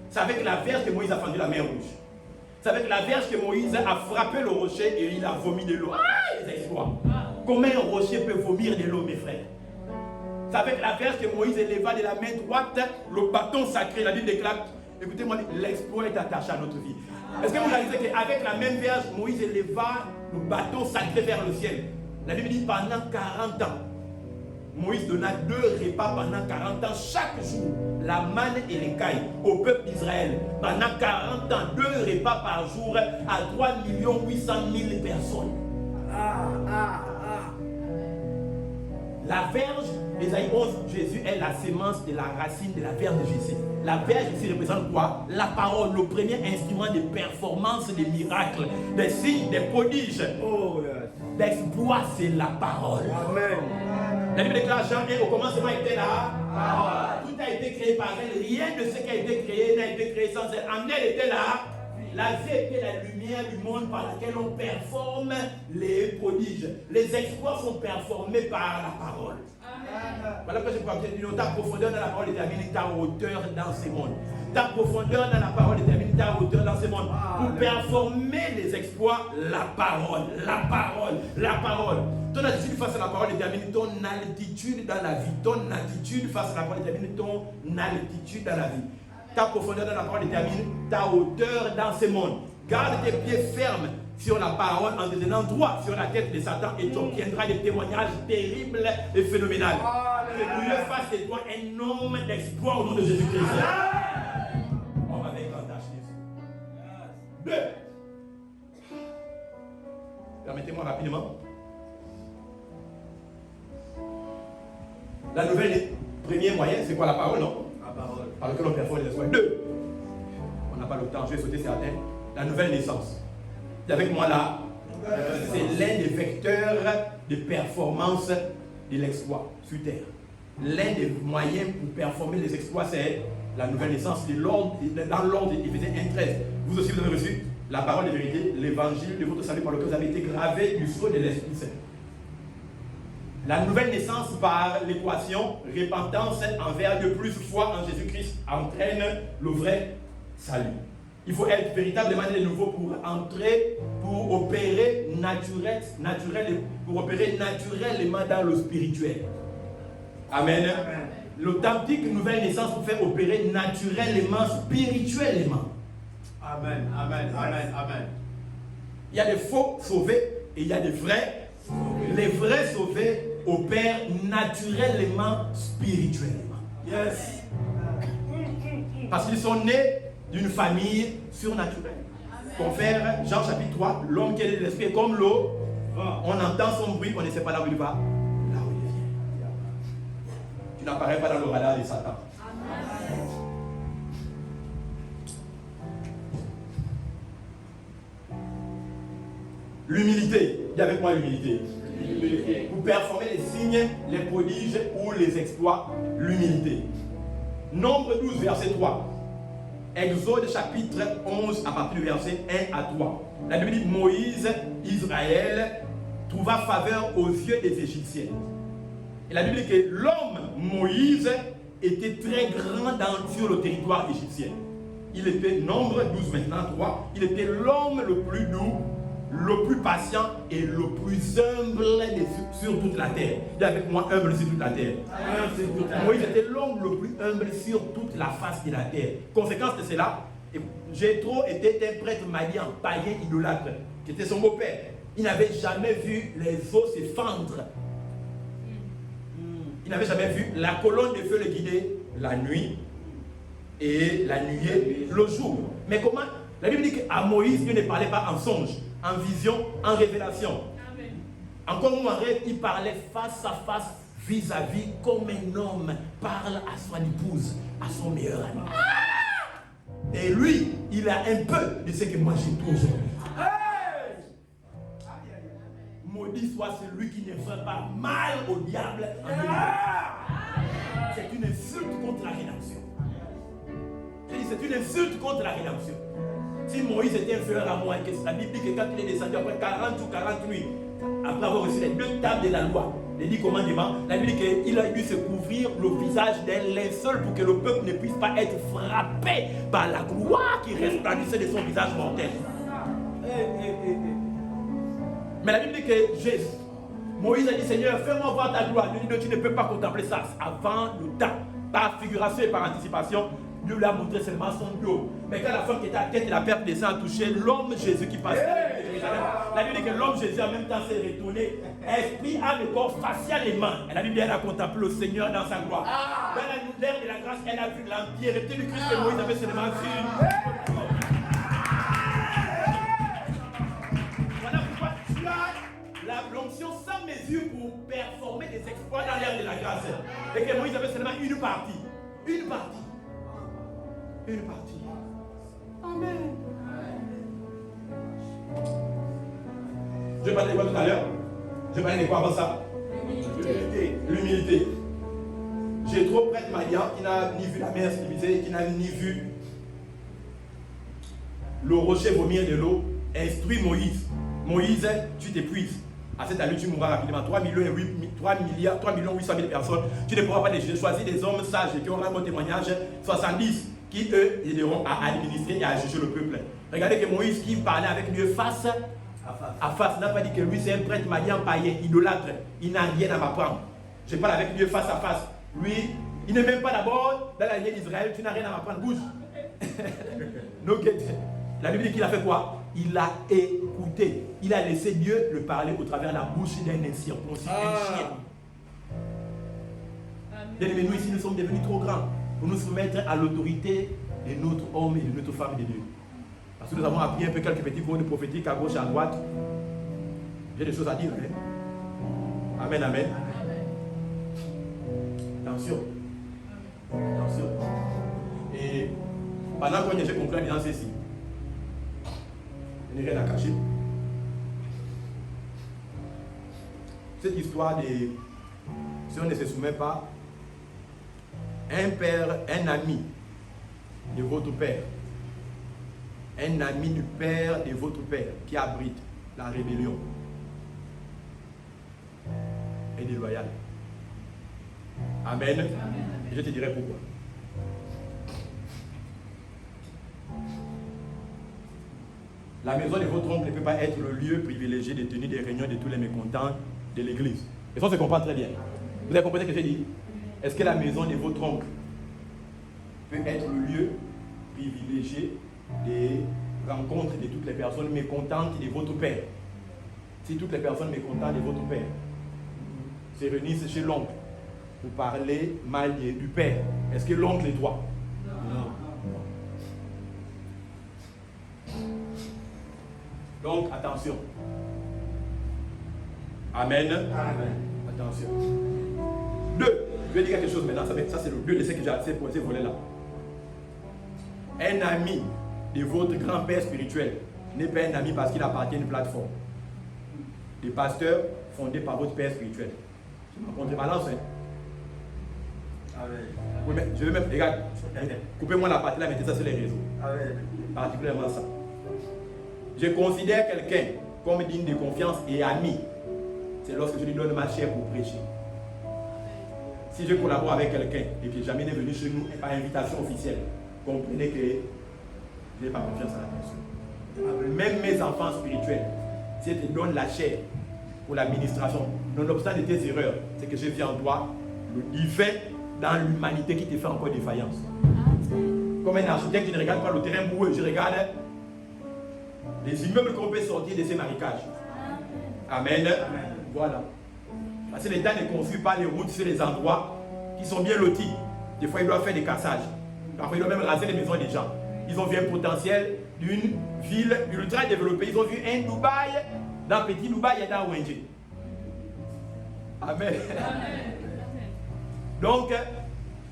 C'est avec la verge que Moïse a fendu la mer rouge. C'est avec la verge que Moïse a frappé le rocher et il a vomi de l'eau. Ah, les exploits. Comment un rocher peut vomir de l'eau, mes frères? C'est avec la verge que Moïse éleva de la main droite le bâton sacré. La Bible déclare, écoutez-moi, l'exploit est attaché à notre vie. Est-ce que vous réalisez qu'avec la même verge, Moïse éleva le bâton sacré vers le ciel? La Bible dit pendant 40 ans. Moïse donna 2 repas pendant 40 ans, chaque jour, la manne et l'écaille au peuple d'Israël. Pendant 40 ans, 2 repas par jour à 3 800 000 personnes. La verge, Ésaïe 11, Jésus est la sémence de la racine de la verge de Jésus. La verge ici représente quoi? La parole, le premier instrument de performance, des miracles, des signes, des prodiges. L'exploit, c'est la parole. Amen. La Bible déclare Jean 1, au commencement était la parole. Tout a été créé par elle. Rien de ce qui a été créé n'a été créé sans elle. En elle était là. La vie était la lumière du monde par laquelle on performe les prodiges. Les exploits sont performés par la parole. Amen. Voilà que je crois que ta profondeur dans la parole détermine ta hauteur dans ce monde. Ta profondeur dans la parole détermine ta hauteur dans ce monde. Pour performer les exploits, la parole, la parole, la parole. Ton attitude face à la parole détermine ton altitude dans la vie. Ton attitude face à la parole détermine ton altitude dans la vie. Ta profondeur dans la parole détermine ta hauteur dans ce monde. Garde tes pieds fermes sur la parole en te tenant droit sur la tête de Satan et tu obtiendras des témoignages terribles et phénoménaux. Que Dieu fasse de toi un homme d'exploit au nom de Jésus-Christ. On va avec l'attache Jésus. 2. Permettez-moi rapidement. La nouvelle premier moyen, c'est quoi la parole, non? La parole. Par lequel on performe les exploits. 2. On n'a pas le temps, je vais sauter certains. La nouvelle naissance. Et avec moi là, c'est l'un des vecteurs de performance de l'exploit sur terre. L'un des moyens pour performer les exploits, c'est la nouvelle naissance. Dans l'ordre d'Éphésiens 1:13. Vous aussi, vous avez reçu la parole de vérité, l'évangile de votre salut par lequel vous avez été gravé du sceau de l'Esprit Saint. La nouvelle naissance par l'équation repentance envers de plus foi en Jésus-Christ entraîne le vrai salut. Il faut être véritablement de nouveau pour entrer, pour opérer naturellement dans le spirituel. Amen. Amen. L'authentique nouvelle naissance vous fait opérer naturellement, spirituellement. Amen. Amen. Amen. Amen. Il y a des faux sauvés et il y a des vrais sauvés. Les vrais sauvés opèrent naturellement, spirituellement. Yes. Parce qu'ils sont nés d'une famille surnaturelle. Confère Jean chapitre 3, l'homme qui est de l'esprit est comme l'eau. On entend son bruit, on ne sait pas là où il va, là où il vient. Tu n'apparais pas dans le radar de Satan. Amen. L'humilité. Dis avec moi l'humilité. Vous performez les signes, les prodiges ou les exploits. L'humilité. Nombre 12, verset 3. Exode chapitre 11 à partir du verset 1 à 3. La Bible dit Moïse, Israël, trouva faveur aux yeux des Égyptiens. Et la Bible dit que l'homme Moïse était très grand sur le territoire égyptien. Il était, nombre 12 maintenant 3, il était l'homme le plus doux, le plus patient et le plus humble sur toute la terre. Dis avec moi, humble sur toute la terre. Moïse était l'homme le plus humble sur toute la face de la terre. Conséquence de cela, Jéthro était un prêtre malien, païen, idolâtre, qui était son beau-père. Il n'avait jamais vu les eaux se fendre. Il n'avait jamais vu la colonne de feu le guider la nuit et la nuée le jour. Mais comment? La Bible dit qu'à Moïse, Dieu ne parlait pas en songe, en vision, en révélation. Amen. Encore en rêve, il parlait face à face, vis-à-vis, comme un homme parle à son épouse, à son meilleur ami. Et lui, il a un peu de ce que moi j'ai tout aujourd'hui. Maudit soit celui qui ne fait pas mal au diable. C'est une insulte contre la rédemption. C'est une insulte contre la rédemption. Si Moïse était inférieur à moi, la Bible dit que quand il est descendu après 40 jours, 40 nuits, après avoir reçu les 2 tables de la loi, les 10 commandements, la Bible dit qu'il a dû se couvrir le visage d'un linceul pour que le peuple ne puisse pas être frappé par la gloire qui resplendissait de son visage mortel. Mais la Bible dit que Jésus, Moïse a dit, Seigneur, fais-moi voir ta gloire. Dieu dit, tu ne peux pas contempler ça avant le temps. Par figuration et par anticipation, Dieu lui a montré seulement son dos. Mais quand la femme qui était à tête de la perte des seins a touché l'homme Jésus qui passait à Jérusalem, la Bible dit que l'homme Jésus en même temps s'est retourné, esprit, âme et corps, facialement. Et la Bible dit qu'elle a contemplé le Seigneur dans sa gloire. Dans l'ère de la grâce, elle a vu l'entièreté du Christ que Moïse avait seulement vu. Voilà pourquoi tu as l'onction sans mesure pour performer des exploits dans l'ère de la grâce. Et que Moïse avait seulement une partie. Une partie. Une partie. Amen. Je parlais de quoi tout à l'heure? Je parlais de quoi avant ça? L'humilité. J'ai trop prêtre Madian qui n'a ni vu la mer se diviser, qui n'a ni vu le rocher vomir de l'eau. Instruis Moïse. Moïse, tu t'épuises. À cette allure, tu mourras rapidement. 3 800 000 personnes. Tu ne pourras pas les juger. Choisis des hommes sages qui auront un bon témoignage. 70 qui, eux, aideront à administrer et à juger le peuple. Regardez que Moïse, qui parlait avec Dieu face à face, n'a pas dit que lui, c'est un prêtre malien, païen, idolâtre. Il n'a rien à m'apprendre. Je parle avec Dieu face à face. Lui, il n'est même pas d'abord dans la lignée d'Israël. Tu n'as rien à m'apprendre. Bouge. La Bible dit qu'il a fait quoi? Il a écouté. Il a laissé Dieu le parler au travers de la bouche d'un incirconcis, un chien. Bien-aimés, nous ici, nous sommes devenus trop grands pour nous soumettre à l'autorité de notre homme et de notre femme de Dieu. Parce que nous avons appris un peu quelques petits cours de prophétique à gauche et à droite. J'ai des choses à dire. Hein? Amen, amen. Attention. Attention. Et pendant qu'on j'ai compris en disant ceci, je n'ai rien à cacher. Cette histoire de si on ne se soumet pas, un père, un ami de votre père, un ami du père de votre père qui abrite la rébellion est déloyal. Amen. Et je te dirai pourquoi. La maison de votre oncle ne peut pas être le lieu privilégié de tenir des réunions de tous les mécontents de l'église. Et ça, on se comprend très bien. Vous avez compris ce que j'ai dit? Est-ce que la maison de votre oncle peut être le lieu privilégié des rencontres de toutes les personnes mécontentes de votre père? Si toutes les personnes mécontentes de votre père se réunissent chez l'oncle pour parler mal du père, est-ce que l'oncle est droit? Non. Donc, attention. Amen. Amen. Attention. 2. Je vais dire quelque chose maintenant. Ça, c'est le 2 de ce que j'ai assez pour ces volets-là. Un ami de votre grand-père spirituel n'est pas un ami parce qu'il appartient à une plateforme. Des pasteurs fondés par votre père spirituel. C'est ma contre-balance. Hein? Amen. Je vais même, regarde, coupez-moi la partie là, mettez ça sur les réseaux. Amen. Particulièrement ça. Je considère quelqu'un comme digne de confiance et ami. C'est lorsque je lui donne ma chair pour prêcher. Si je collabore avec quelqu'un et que jamais n'est venu chez nous par invitation officielle, comprenez que je n'ai pas confiance à la personne. Même mes enfants spirituels, si je te donne la chair pour l'administration, nonobstant de tes erreurs, c'est que je vis en toi le divin dans l'humanité qui te fait encore défaillance. Comme un architecte qui ne regarde pas le terrain boueux, je regarde les immeubles qu'on peut sortir de ces marécages. Amen. Amen. Voilà. Parce que l'État ne construit pas les routes sur les endroits qui sont bien lotis. Des fois, ils doivent faire des cassages. Parfois, ils doivent même raser les maisons des gens. Ils ont vu un potentiel d'une ville ultra développée. Ils ont vu un Dubaï, dans petit Dubaï et dans Wendy. Amen. Amen. Donc,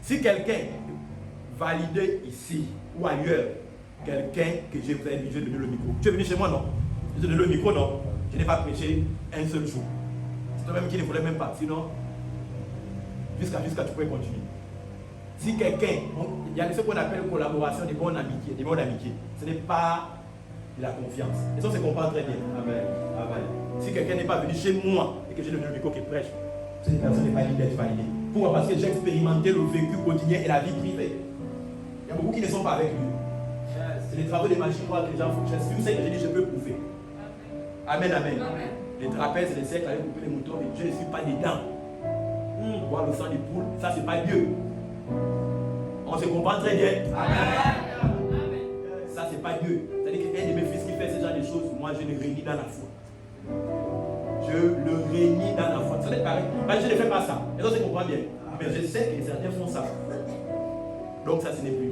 si quelqu'un valide ici ou ailleurs, quelqu'un que je vous ai dit, je vais donner le micro. Tu es venu chez moi, non? Je vais donner le micro, non? Je n'ai pas prêché un seul jour. C'est toi-même qui ne voulais même pas. Sinon, jusqu'à tu pourrais continuer. Si quelqu'un, il y a ce qu'on appelle collaboration de bonne amitié. Ce n'est pas de la confiance. Et ça, on se comprend très bien. Amen. Amen. Si quelqu'un n'est pas venu chez moi et que j'ai le micro qui prêche, cette personne n'est pas libre d'être validée. Pourquoi? Parce que j'ai expérimenté le vécu quotidien et la vie privée. Il y a beaucoup qui ne sont pas avec lui. C'est les travaux des machines que les gens font. Je suis que j'ai dit, je peux prouver. Amen, amen. Les trapèzes, les cercles avec les moutons, je ne suis pas dedans. Voir le sang des poules, ça c'est pas Dieu. On se comprend très bien. Amen. Ça c'est pas Dieu. C'est-à-dire qu'un de mes fils qui fait ce genre de choses, moi je le réunis dans la foi. Je le réunis dans la foi. Ça n'est pareil. Je ne fais pas ça. Et ça se comprend bien. Mais je sais que certains font ça. Donc ça ce n'est plus.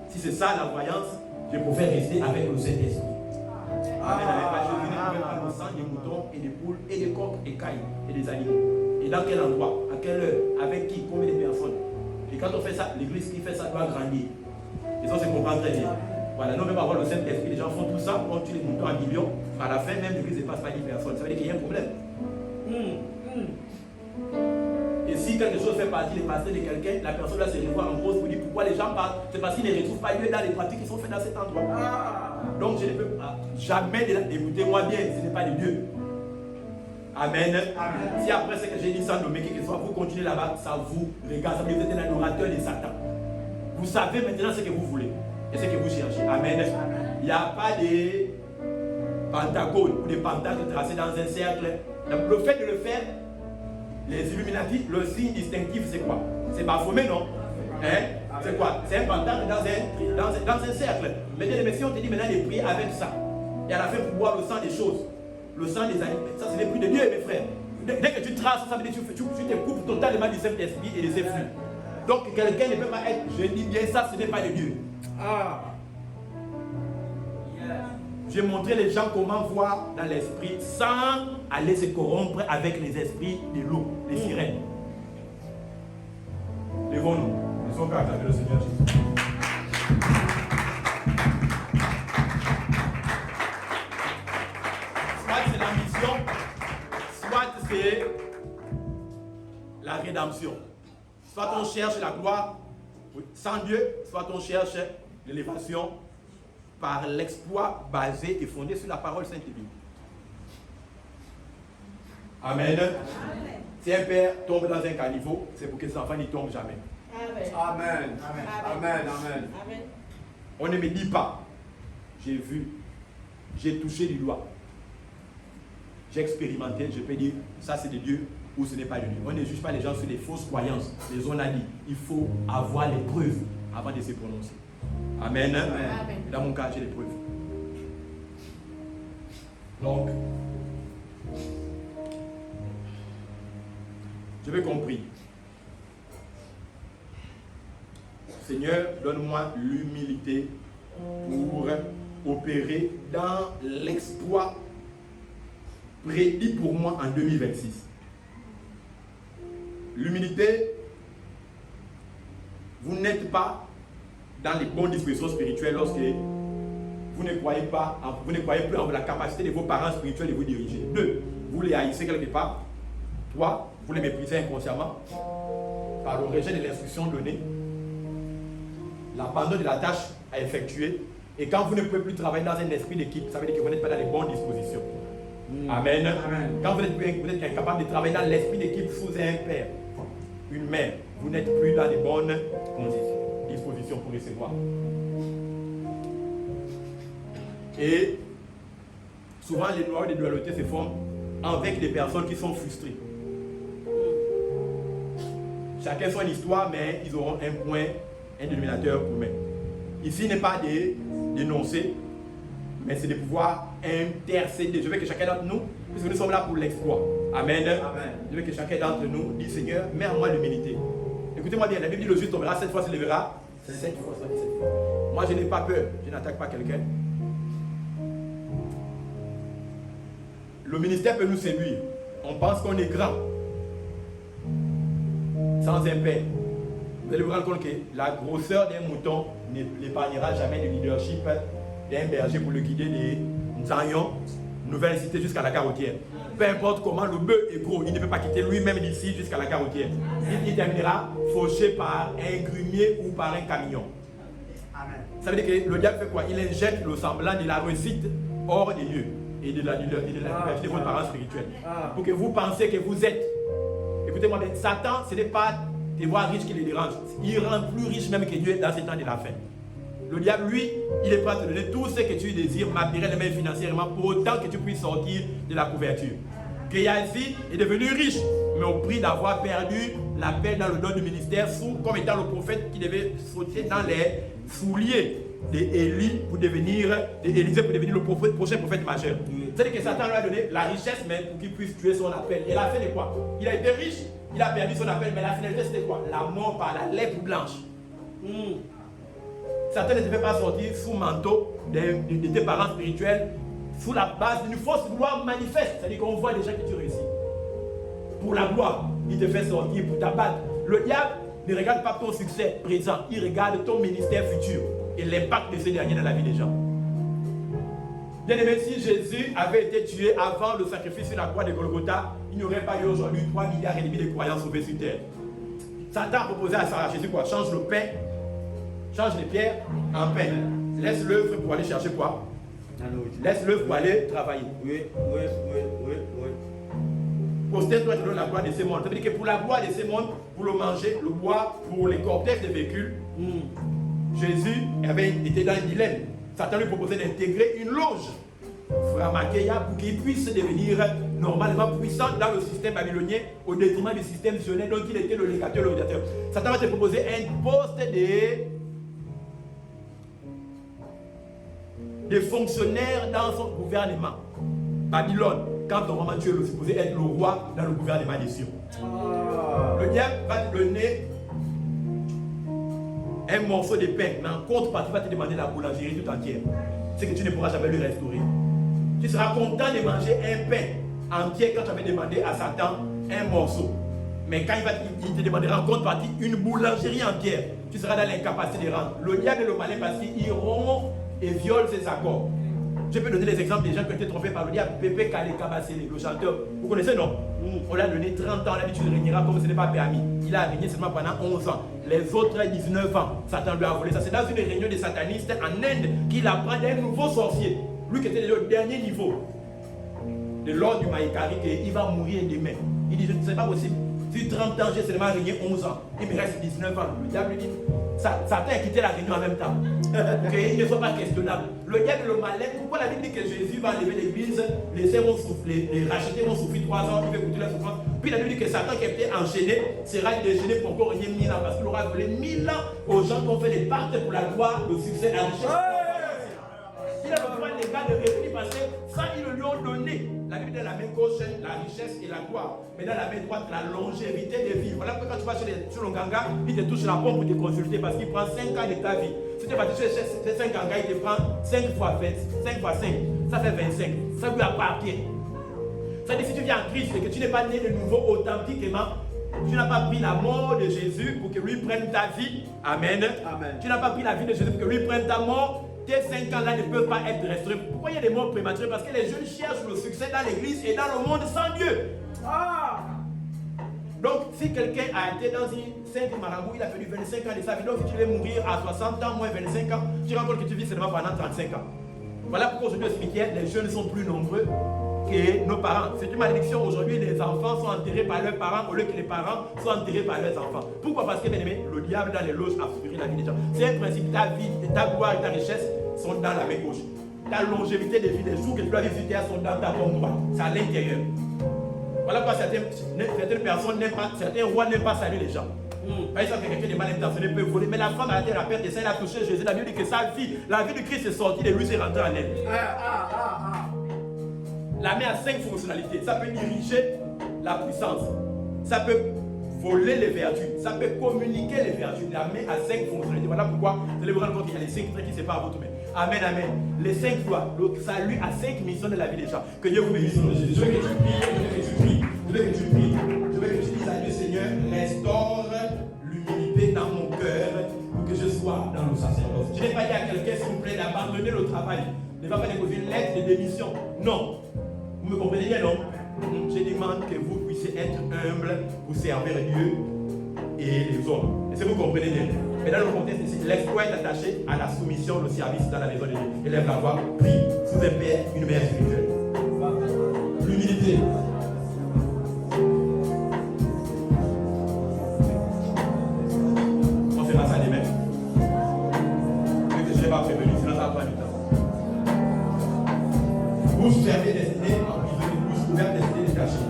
Si c'est ça la croyance, je préfère rester avec le Saint-Esprit. Amen. Je vais venir avec le sang des moutons et des poules et des coqs et cailles et des animaux. Et dans quel endroit? À quelle heure? Avec qui? Combien de personnes? Et quand on fait ça, l'église qui fait ça doit grandir. Et ça, c'est comprendre très bien. Voilà, nous, même avoir le Saint-Esprit, les gens font tout ça, on tue les moutons à millions. À la fin, même l'église ne passe pas 10 personnes. Ça veut dire qu'il y a un problème. Et si quelque chose fait partie des pasteurs de quelqu'un, la personne là se revoit en cause pour dire pourquoi les gens parlent. C'est parce qu'ils ne retrouvent pas Dieu dans les pratiques qui sont faites dans cet endroit. Donc je ne peux jamais, écoutez-moi bien, ce n'est pas de Dieu. Amen. Amen. Si après ce que j'ai dit sans nommer qui que ce soit, vous continuez là-bas, ça vous regarde, ça veut dire que vous êtes un adorateur de Satan. Vous savez maintenant ce que vous voulez et ce que vous cherchez. Amen. Il n'y a pas de pentagones ou de pentacles tracés dans un cercle. Le fait de le faire, les Illuminati, le signe distinctif, c'est quoi? C'est Baphomet, non? Hein? C'est quoi? C'est un pentacle dans un cercle. Mais si on te dit maintenant de prier avec ça, et à la fin pour boire le sang des choses, le sang des animaux, ça ce n'est plus de Dieu, mes frères. Dès que tu traces, ça veut dire que tu te coupes totalement du Saint-Esprit et de ses flux. Donc quelqu'un ne peut pas être, je dis bien ça, ce n'est pas de Dieu. J'ai montré les gens comment voir dans l'esprit sans aller se corrompre avec les esprits de l'eau, les sirènes. Levons-nous. Laissons grâce avec le Seigneur Jésus. Soit c'est la mission, soit c'est la rédemption. Soit on cherche la gloire sans Dieu, soit on cherche l'élévation par l'exploit basé et fondé sur la parole sainte et biblique. Amen. Si un père tombe dans un caniveau, c'est pour que ses enfants n'y tombent jamais. Amen. Amen. Amen. On ne me dit pas, j'ai vu, j'ai touché du doigt, j'ai expérimenté, je peux dire, ça c'est de Dieu ou ce n'est pas de Dieu. On ne juge pas les gens sur des fausses croyances. Les on a dit, il faut avoir les preuves avant de se prononcer. Amen. Amen. Dans mon cas, j'ai les preuves. Donc, je vais compris. Seigneur, donne-moi l'humilité pour opérer dans l'exploit prédit pour moi en 2026. L'humilité, vous n'êtes pas dans les bonnes dispositions spirituelles lorsque vous ne croyez plus en la capacité de vos parents spirituels de vous diriger. 2, vous les haïssez quelque part. 3, vous les méprisez inconsciemment par le rejet de l'instruction donnée, l'abandon de la tâche à effectuer. Et quand vous ne pouvez plus travailler dans un esprit d'équipe, ça veut dire que vous n'êtes pas dans les bonnes dispositions. Amen. Amen. Quand vous êtes incapable de travailler dans l'esprit d'équipe sous un père, une mère, vous n'êtes plus dans les bonnes dispositions pour recevoir. Et souvent les noirs de dualité se forment avec des personnes qui sont frustrées. Chacun son histoire, mais ils auront un point, un dénominateur commun. Ici n'est pas de dénoncer, mais c'est de pouvoir intercéder. Je veux que chacun d'entre nous, puisque nous sommes là pour l'exploit. Amen. Amen. Je veux que chacun d'entre nous dise, Seigneur, mets en moi l'humilité. Écoutez-moi bien, la Bible dit le juste tombera 7 fois, se lèvera 7 fois, 77 fois. Moi, je n'ai pas peur, je n'attaque pas quelqu'un. Le ministère peut nous séduire. On pense qu'on est grand. Sans un père. Vous allez vous rendre compte que la grosseur d'un mouton n'épargnera jamais le leadership d'un berger pour le guider des Nzanyon, nouvelle cité jusqu'à la Carotière. Peu importe comment le bœuf est gros, il ne peut pas quitter lui-même d'ici jusqu'à la Carotière. Il terminera fauché par un grumier ou par un camion. Amen. Ça veut dire que le diable fait quoi? Il injecte le semblant de la réussite hors des lieux et de la liberté de votre parent spirituel. Pour que vous pensiez que vous êtes. Écoutez-moi bien, Satan, ce n'est pas te voir riche qui le dérange. Il rend plus riche même que Dieu dans ces temps de la fin. Le diable, lui, il est prêt à te donner tout ce que tu désires matériellement et financièrement pour autant que tu puisses sortir de la couverture. Géasi est devenu riche, mais au prix d'avoir perdu la paix dans le don du ministère, comme étant le prophète qui devait sauter dans les souliers d'Élisée pour devenir le prochain prophète majeur. C'est-à-dire que Satan lui a donné la richesse même pour qu'il puisse tuer son appel. Et la fin de quoi? Il a été riche, il a perdu son appel, mais la finalité c'était quoi? La mort par la lèpre blanche. Satan ne te fait pas sortir sous manteau de tes parents spirituels, sous la base d'une fausse gloire manifeste. C'est-à-dire qu'on voit déjà que tu réussis. Pour la gloire, il te fait sortir pour t'abattre. Le diable ne regarde pas ton succès présent, il regarde ton ministère futur et l'impact de ce dernier dans la vie des gens. Bien aimé, si Jésus avait été tué avant le sacrifice sur la croix de Golgotha, il n'y aurait pas eu aujourd'hui 3,5 milliards de croyants sauvés sur terre. Satan a proposé à Jésus quoi? Change le pain, change les pierres en pain. Laisse l'œuvre pour aller chercher quoi? Laisse l'œuvre pour aller travailler. Oui. Postez-toi selon la gloire de ces mondes. Ça veut dire que pour la gloire de ces mondes, pour le manger, le boire, pour les cortèges de véhicules, Jésus avait été dans un dilemme. Satan lui proposait d'intégrer une loge Framakeya pour qu'il puisse devenir normalement puissant dans le système babylonien au détriment du système missionnaire dont il était le légateur, le médiateur. Satan va te proposer un poste de fonctionnaire dans son gouvernement. Babylone, quand normalement tu es supposé être le roi dans le gouvernement des cieux. Le diable va te donner un morceau de pain, mais en contrepartie, il va te demander la boulangerie tout entière. C'est que tu ne pourras jamais lui restaurer. Tu seras content de manger un pain entier quand tu avais demandé à Satan un morceau. Mais quand il te demandera en contrepartie une boulangerie entière, tu seras dans l'incapacité de rendre. Le diable et le malin parce qu'ils rompt et violent ses accords. Je peux donner les exemples des gens qui ont été trompés par le diable. Pépé Kaleka Bassele, le chanteur. Vous connaissez, non? On l'a donné 30 ans, on a dit tu régneras comme ce n'est pas permis. Il a régné seulement pendant 11 ans. Les autres 19 ans, Satan lui a volé ça. C'est dans une réunion des satanistes en Inde qu'il apprend d'un nouveau sorcier. Lui qui était le dernier niveau de l'ordre du Maïkari, qu'il va mourir demain. Il dit, ce n'est pas possible. Si 30 ans, j'ai seulement régné 11 ans, il me reste 19 ans. Le diable lui dit, Satan a quitté la réunion en même temps. Qu'il ne soit pas questionnable. Le diable et le malin, pourquoi la Bible dit que Jésus va enlever l'église, les racheter vont souffrir 3 ans, il va goûter la souffrance. Puis la Bible dit que Satan qui a été enchaîné sera déchaîné pour encore régner 1000 ans parce qu'il aura volé 1000 ans aux gens qui ont fait des pactes pour la gloire, le succès, la richesse. Il a le droit légal de revenir parce que ça, ils le lui ont donné. La Bible dit dans la main gauche, la richesse et la gloire. Mais dans la main droite, la longévité de vie. Voilà pourquoi quand tu vas sur le ganga, il te touche la pompe pour te consulter parce qu'il prend 5 ans de ta vie. Si tu vas te chercher ces 5 gangas, il te prend 5 fois 20, 5 fois 5. Ça fait 25. Ça lui appartient. Ça dit si tu viens en Christ et que tu n'es pas né de nouveau authentiquement, tu n'as pas pris la mort de Jésus pour que lui prenne ta vie. Amen. Amen. Tu n'as pas pris la vie de Jésus pour que lui prenne ta mort. Tes 5 ans-là ne peuvent pas être restaurés. Pourquoi il y a des morts prématurés? Parce que les jeunes cherchent le succès dans l'église et dans le monde sans Dieu. Donc, si quelqu'un a été dans une sainte marabout, il a perdu 25 ans de sa vie. Donc, si tu veux mourir à 60 ans, moins 25 ans, tu rends compte que tu vis seulement pendant 35 ans. Voilà pourquoi aujourd'hui au cimetière, les jeunes sont plus nombreux que nos parents. C'est une malédiction. Aujourd'hui, les enfants sont enterrés par leurs parents au lieu que les parents soient enterrés par leurs enfants. Pourquoi? Parce que, bien aimé, le diable dans les loges a aspiré la vie des gens. C'est un principe. Ta vie, ta gloire et ta richesse sont dans la main gauche. Ta longévité de vie, les jours que tu dois vivre sur terre sont dans ta main droite. C'est à l'intérieur. Voilà pourquoi certaines personnes n'aiment pas, certains rois n'aiment pas saluer les gens. Par exemple, quelqu'un de mal intentionné peut voler, mais la femme a été la perte de ça, elle a touché Jésus. La Bible dit que sa vie, la vie de Christ est sortie de lui, c'est rentré en elle. La main a 5 fonctionnalités. Ça peut diriger la puissance. Ça peut voler les vertus. Ça peut communiquer les vertus. La main a 5 fonctionnalités. Voilà pourquoi vous allez vous rendre compte qu'il y a les 5 traits qui séparent votre main. Amen, amen. Les 5 lois. Le salut a 5 missions de la vie des gens. Que Dieu vous bénisse. Je veux que tu pries. Je veux que tu pries. Je veux que tu pries. Je veux que tu dises à Dieu, Seigneur, restaure l'humilité dans mon cœur pour que je sois dans le sacerdoce. Je n'ai pas dit à quelqu'un, s'il vous plaît, d'abandonner le travail. Ne va pas déposer une lettre de démission. Non. Vous me comprenez bien, non? Je demande que vous puissiez être humble pour servir Dieu et les hommes. Est-ce que vous comprenez bien? Mais dans le contexte ici, l'exploit est attaché à la soumission, le service dans la maison de Dieu. Élève la voix, prie, sous un père, une mère spirituelle. L'humilité. On fait pas ça les mêmes. Je ne l'ai pas prévenu, sinon ça va prendre du temps. Bouche fermée destinée, emprisonnée, bouche ouverte destinée détachée.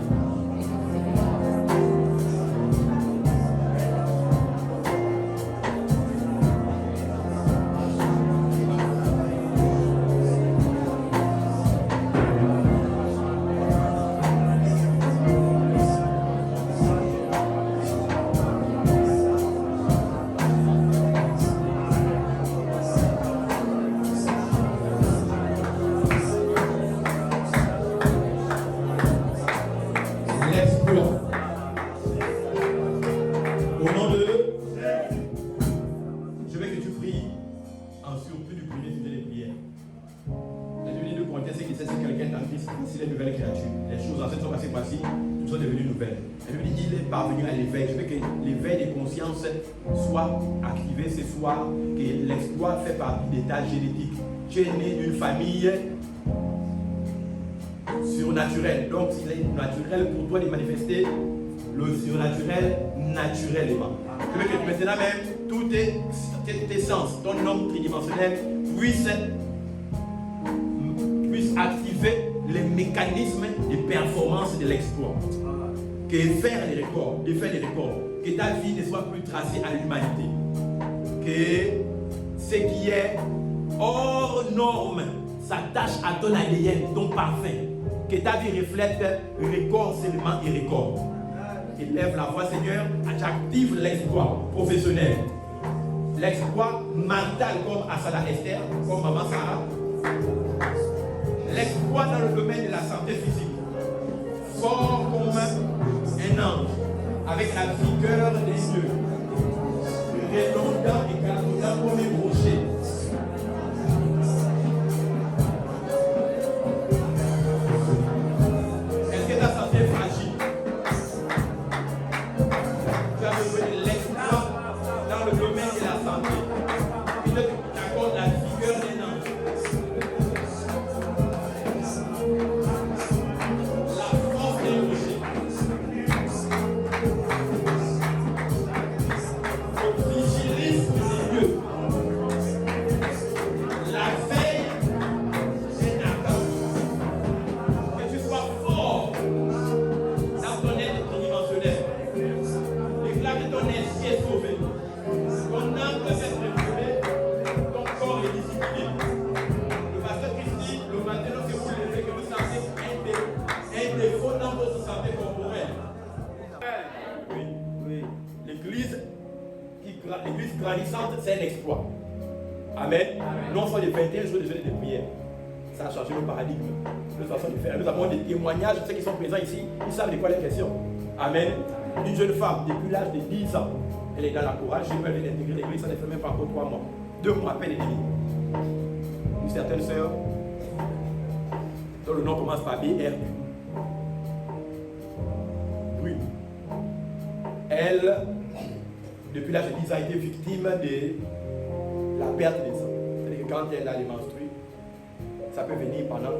Que l'exploit fait partie d'état génétique. Tu es né d'une famille surnaturelle. Donc, il est naturel pour toi de manifester le surnaturel naturellement. Je veux que maintenant même, tous tes sens, ton homme tridimensionnel puisse activer les mécanismes de performance de l'exploit. Que faire des records, que ta vie ne soit plus tracée à l'humanité. Que ce qui est hors norme s'attache à ton ADN, ton parfum. Que ta vie reflète record seulement et record. Élève la voix, Seigneur, active l'exploit professionnel. L'exploit mental comme Asada Esther, comme Maman Sarah. L'exploit dans le domaine de la santé physique. Fort comme un ange, avec la vigueur des yeux. Redondant et calmant comme un rocher. Est-ce que ta santé est fragile? Tu as besoin de l'exploit dans le domaine de la santé. Il t'accorde la vigueur des anges. La force des rochers. L'église grandissante, c'est un exploit. Amen. Non seulement de 21 jours de jeûne et de prière. Ça a changé le paradigme. De façon de faire. Nous avons des témoignages, ceux qui sont présents ici, ils savent de quoi il est question. Amen. Une jeune femme, depuis l'âge de 10 ans, elle est dans la courage, elle vient d'intégrer l'église, ça ne fait même pas encore 3 mois. 2 mois à peine et demi. Une certaine sœur, dont le nom commence par BR. Oui. Elle, depuis l'âge de 10 ans, a été victime de la perte de sang. C'est-à-dire que quand elle a les menstrues, ça peut venir pendant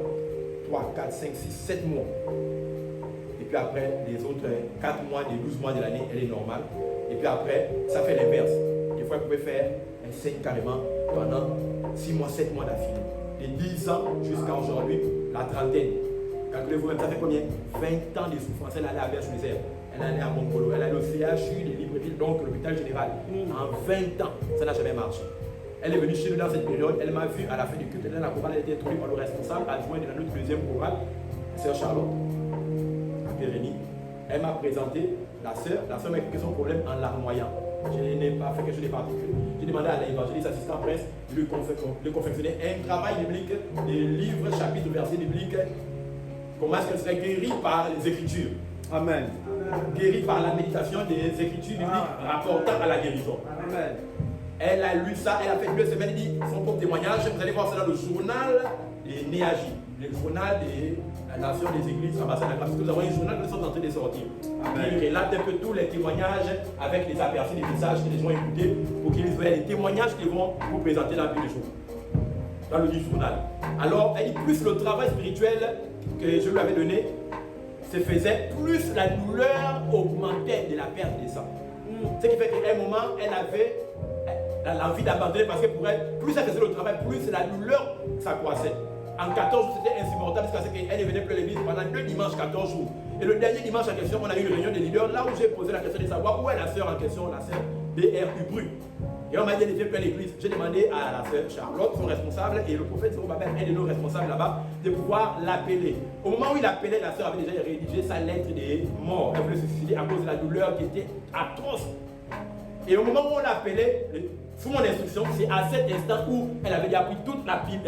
3, 4, 5, 6, 7 mois. Et puis après, les autres 4 mois, les 12 mois de l'année, elle est normale. Et puis après, ça fait l'inverse. Des fois, elle pouvait faire un saigne carrément pendant 6 mois, 7 mois d'affilée. De 10 ans jusqu'à aujourd'hui, la trentaine. Calculez-vous même, ça fait combien? 20 ans de souffrance. Elle allait à Berge-sur-Isère, elle allait à Mongolo, elle allait au CHU de Libreville, donc l'hôpital général. En 20 ans, ça n'a jamais marché. Elle est venue chez nous dans cette période, elle m'a vu à la fin du culte, elle a été introduite par le responsable adjoint de notre deuxième chorale, sœur Charlotte, Pérénie. Elle m'a présenté la sœur m'a expliqué son problème en larmoyant. Je n'ai pas fait quelque chose de particulier. J'ai demandé à l'évangéliste assistant presse de confectionner un travail biblique, des livres, chapitres, versets bibliques. Comment est-ce qu'elle serait guérie par les Écritures? Amen. Guérie par la méditation des Écritures bibliques rapportant à la guérison. Amen. Elle a lu ça, elle a fait 2 semaines, elle dit son propre témoignage. Vous allez voir ça dans le journal des Néagi, le journal des Nations des Églises ambassadeurs. Parce que nous avons un journal qui sont en train de sortir. Qui relate un peu tous les témoignages avec les aperçus, les messages que les gens ont écoutés pour qu'ils voient les témoignages qu'ils vont vous présenter dans le jour. Dans le journal. Alors, elle dit plus le travail spirituel que je lui avais donné se faisait, plus la douleur augmentait de la perte de sang. Ce qui fait qu'à un moment, elle avait l'envie d'abandonner parce que pour elle, plus elle faisait le travail, plus la douleur s'accroissait. En 14 jours, c'était insupportable parce qu'elle est venue pleurer l'église pendant 2 dimanches, 14 jours. Et le dernier dimanche en question, on a eu une réunion des leaders là où j'ai posé la question de savoir où est la sœur en question, la sœur BRU. Et on m'a dit, elle vient pleurer l'église. J'ai demandé à la sœur Charlotte, son responsable, et le prophète Zorobabel, un de nos responsables là-bas, de pouvoir l'appeler. Au moment où il appelait, la sœur avait déjà rédigé sa lettre de mort. Elle voulait se suicider à cause de la douleur qui était atroce. Et au moment où on l'appelait, sous mon instruction, c'est à cet instant où elle avait déjà pris toute la pile,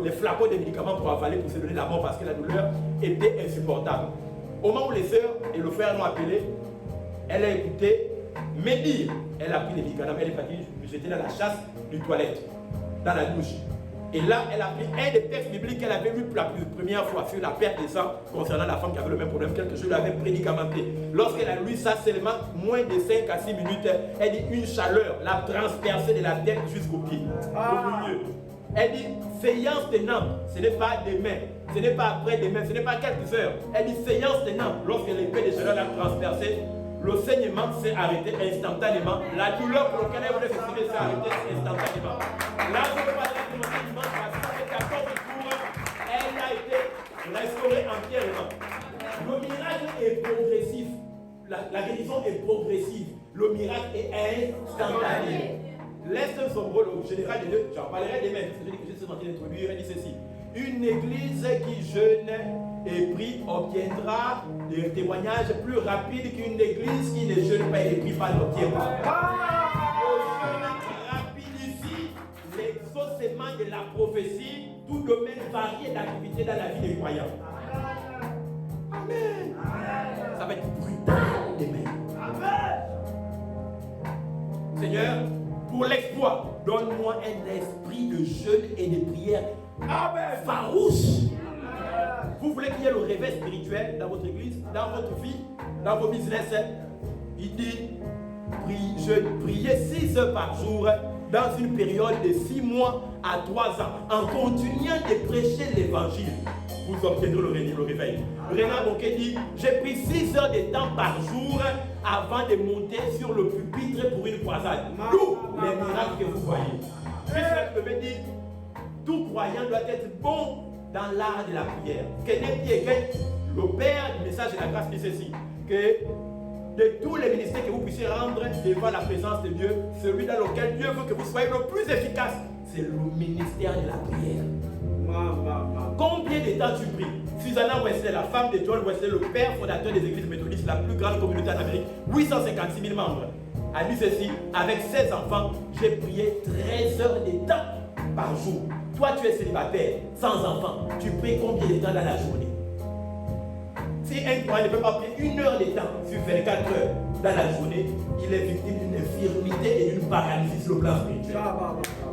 les flacons de médicaments pour avaler, pour se donner la mort parce que la douleur était insupportable. Au moment où les sœurs et le frère l'ont appelé, elle a écouté médire. Elle a pris les médicaments, elle est partie jeter dans la chasse du toilette, dans la douche. Et là, elle a pris un des textes bibliques qu'elle avait lu pour la première fois sur la perte de sang concernant la femme qui avait le même problème, quelque chose l'avait prédicamenté. Lorsqu'elle a lu ça seulement moins de 5 à 6 minutes, elle dit une chaleur l'a transpercée de la tête jusqu'au pied, au milieu. Elle dit séance tenante, ce n'est pas demain, ce n'est pas après demain, ce n'est pas quelques heures. Elle dit séance tenante, lorsque l'épée de chaleur l'a transpercée, le saignement s'est arrêté instantanément. La douleur pour laquelle elle voulait s'exprimer s'est arrêtée instantanément. Là, je ne peux pas dire que dimanche, après 14 jours, elle a été restaurée entièrement. Le miracle est progressif. La guérison est progressive. Le miracle est instantané. Lester Sombre, le général des deux, j'en parlerai demain, parce que je suis en train d'introduire, il dit ceci. Une église qui jeûne et prie obtiendra des témoignages plus rapides qu'une église qui ne jeûne pas et ne prie pas n'obtient pas. Le jeûne rapide ici, l'exaucement de la prophétie, tout domaine varié d'activité dans la vie des croyants. Amen. Ça va être brutal demain. Amen. Seigneur, pour l'exploit, donne-moi un esprit de jeûne et de prière. Amen. Farouche. Vous voulez qu'il y ait le réveil spirituel dans votre église, dans votre vie, dans vos business. Il dit, priez 6 heures par jour dans une période de 6 mois à 3 ans, en continuant de prêcher l'évangile. Vous obtiendrez le réveil. Renard Bocquet dit, j'ai pris 6 heures de temps par jour avant de monter sur le pupitre pour une croisade. Tous les miracles que vous voyez. Puis le dit, tout croyant doit être bon dans l'art de la prière. Le Père du message de la grâce dit ceci, que de tous les ministères que vous puissiez rendre devant la présence de Dieu, celui dans lequel Dieu veut que vous soyez le plus efficace, c'est le ministère de la prière. Combien de temps tu pries? Susanna Wesley, la femme de John Wesley, le père fondateur des églises méthodistes, la plus grande communauté en Amérique, 856 000 membres, a dit ceci, avec 16 enfants, j'ai prié 13 heures de temps par jour. Toi, tu es célibataire, sans enfant, tu pries combien de temps dans la journée? Si un croyant ne peut pas prier 1 heure de temps sur 24 heures dans la journée, il est victime d'une infirmité et d'une paralysie sur le plan spirituel.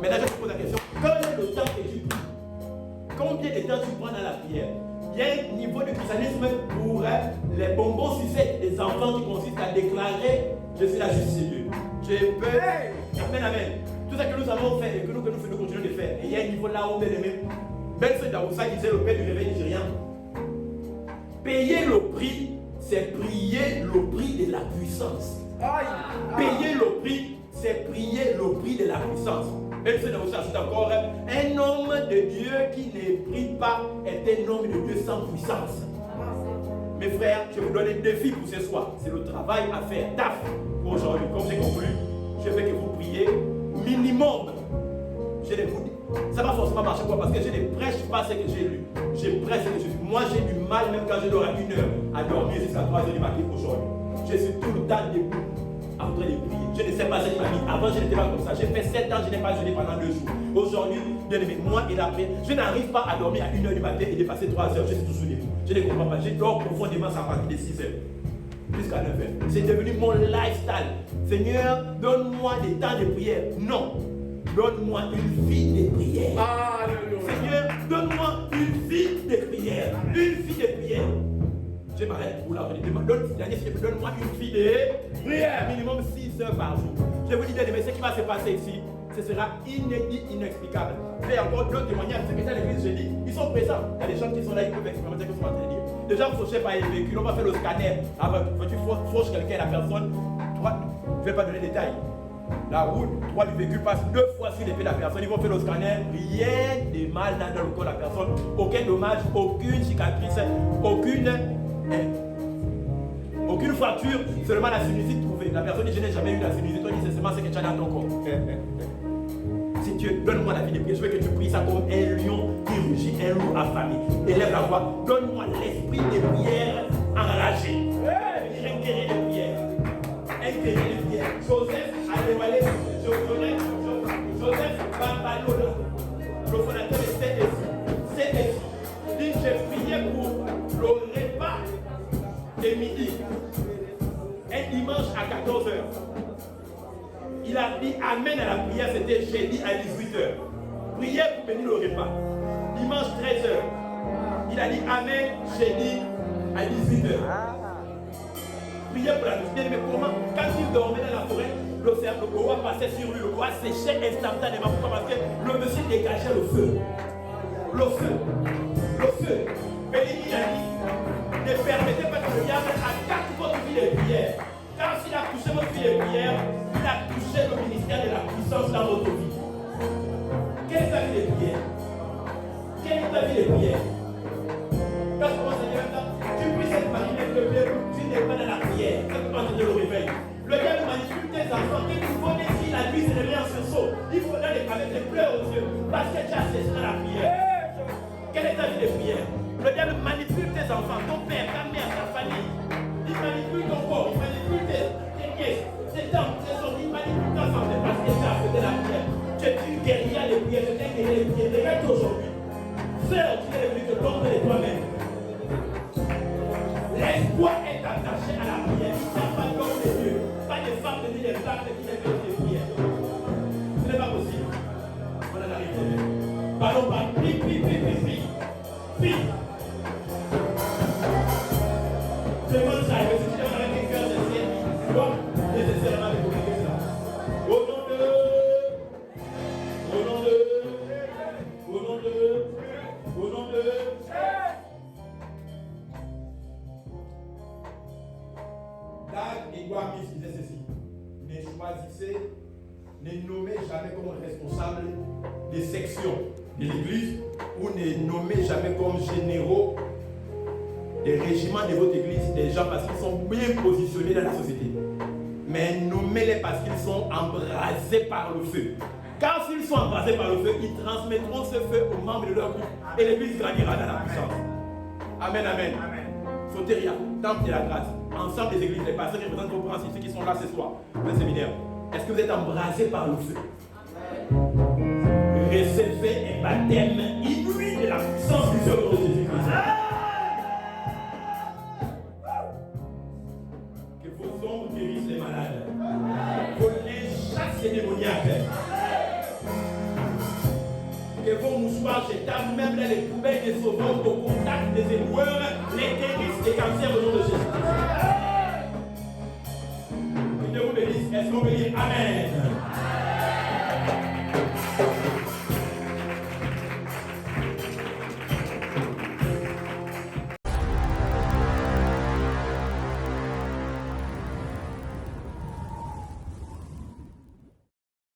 Maintenant, je te pose la question, quel est le temps que tu pries? Combien de temps tu prends dans la prière? Il y a un niveau de christianisme pour les bonbons sucettes des enfants qui consiste à déclarer je suis la justice de Dieu. Je peux. Amen, amen. Tout ça que nous avons fait et que nous continuons de faire. Et il y a un niveau là où on est même. Benson Daoussa disait le père du réveil nigérien. Payer le prix, c'est prier le prix de la puissance. Payer le prix, c'est prier le prix de la puissance. Benson Daoussa ajoute encore, un homme de Dieu qui ne prie pas est un homme de Dieu sans puissance. Mes frères, je vous donne un défi pour ce soir. C'est le travail à faire. Taf pour aujourd'hui. Comme j'ai conclu, je veux que vous priez minimum. Je ne vous dis. Ça va forcément marcher quoi? Parce que je ne prêche pas ce que j'ai lu. Je prêche ce que je suis. Moi, j'ai du mal, même quand je dors à 1 heure, à dormir jusqu'à 3 heures du matin aujourd'hui. Je suis tout le temps debout, en train de prier. Je ne sais pas cette ma vie. Avant, je n'étais pas comme ça. J'ai fait 7 ans, je n'ai pas jeûné pendant 2 jours. Aujourd'hui, bien aimé, moi et l'après, je n'arrive pas à dormir à 1 heure du matin et de passer 3 heures. Je suis toujours debout. Je ne comprends pas. Je dors profondément à partir de 6 heures. jusqu'à 9h. C'est devenu mon lifestyle. Seigneur, donne-moi des temps de prière. Non. Donne-moi une vie de prière. Seigneur, donne-moi une vie de prière. Une vie de prière. Je m'arrête pour la redire. Donne-moi une vie de prière. Minimum 6 heures par jour. Je vous dis, bien aimé, ce qui va se passer ici, ce sera inédit, inexplicable. Mais encore d'autres témoignages, c'est que ça, l'église, j'ai dit, ils sont présents. Il y a des gens qui sont là, ils peuvent expérimenter ce que je suis en train de dire. Les gens fauchés par les véhicules, on va faire le scanner. Tu fauches quelqu'un, la personne, toi, je ne vais pas donner des détails. La route, toi, du véhicule passe 2 fois sur l'épée de la personne, ils vont faire le scanner, rien de mal dans le corps de la personne, aucun dommage, aucune cicatrice, aucune fracture, seulement la sinusite trouvée. La personne dit, je n'ai jamais eu la sinusite, toi, dis, c'est seulement ce que tu as dans ton corps. Si Dieu, donne-moi la vie de prière, je veux que tu pries ça comme un lion qui rugit, un loup affamé. Élève la voix, donne-moi l'esprit de prière enragé. Un guerrier de prière. Un guerrier de prière. Joseph Adéwalé, Joseph Bambalola, le fondateur de CSI, dit, j'ai prié pour le repas de midi, un dimanche à 14h. Il a dit Amen à la prière, c'était jeudi à 18h. Prière pour bénir le repas. Dimanche 13h. Il a dit Amen jeudi à 18h. Prière pour la nuit. Mais comment? Quand il dormait dans la forêt, le roi passait sur lui, le roi séchait instantanément. Pourquoi? Parce que le monsieur dégageait le feu. Le feu. Le feu. Béni, il a dit ne permettez pas que le diable attaque votre vie de prière. Car s'il a touché votre vie de prière, il a touché le ministère de la puissance dans votre vie. Quelle est ta vie de prière? Quelle est ta vie de prière? Quand tu commences à dire ça, tu pries cette famille, mais tu n'es pas dans la prière. Quand tu commences à dire le réveil, le diable manipule tes enfants. Qu'il faut dire si la nuit se réveille en sursaut, il faut aller avec les pleurs aux yeux, parce que tu as cessé dans la prière. Quelle est ta vie de prière? Le diable manipule tes enfants, ton père, ta mère, ta famille. Il manipule ton corps, il manipule tes nièces, tes tantes, tes soeurs, il manipule ta santé parce que tu as fait de la prière. Tu es une guerrière de prière, tu es un guerrier de prière. Regarde aujourd'hui. Sœur, tu es venu te dompter de toi-même. L'espoir est attaché à la prière. Il n'y a pas d'homme de Dieu, pas de femme de Dieu, des femmes qui ne font de prière. Ce n'est pas possible. On en arrive très bien. Parlons pas. Prie, prie, prie, prie, prie. Prie. Demande ça, et si tu as avec un cœur de ciel, tu dois nécessairement communiquer ça. Au nom de, au nom de, au nom de, au nom de. Dag et Guamis disait ceci. Ne choisissez, ne nommez jamais comme responsable des sections de l'église ou ne nommez jamais comme généraux des régiments de votre église des gens parce qu'ils sont bien positionnés dans la société. Mais nommez-les parce qu'ils sont embrasés par le feu. Car s'ils sont embrasés par le feu, ils transmettront ce feu aux membres de leur groupe et l'église grandira dans la puissance. Amen, amen. Soteria, temple de la grâce. Ensemble des églises, les pasteurs qui représentent vos principes, ceux qui sont là ce soir, le séminaire. Est-ce que vous êtes embrasés par le feu? Recevez un baptême inouï de la puissance du Seigneur Jésus-Christ. Que vos ombres guérissent les malades. Vos linges chassent les démoniaques. Que vos mouchoirs jetables, même dans les poubelles des sauveurs, au contact des éboueurs, les guérissent des cancers au nom de Jésus. Que Dieu vous bénisse. Est-ce qu'on peut dire Amen?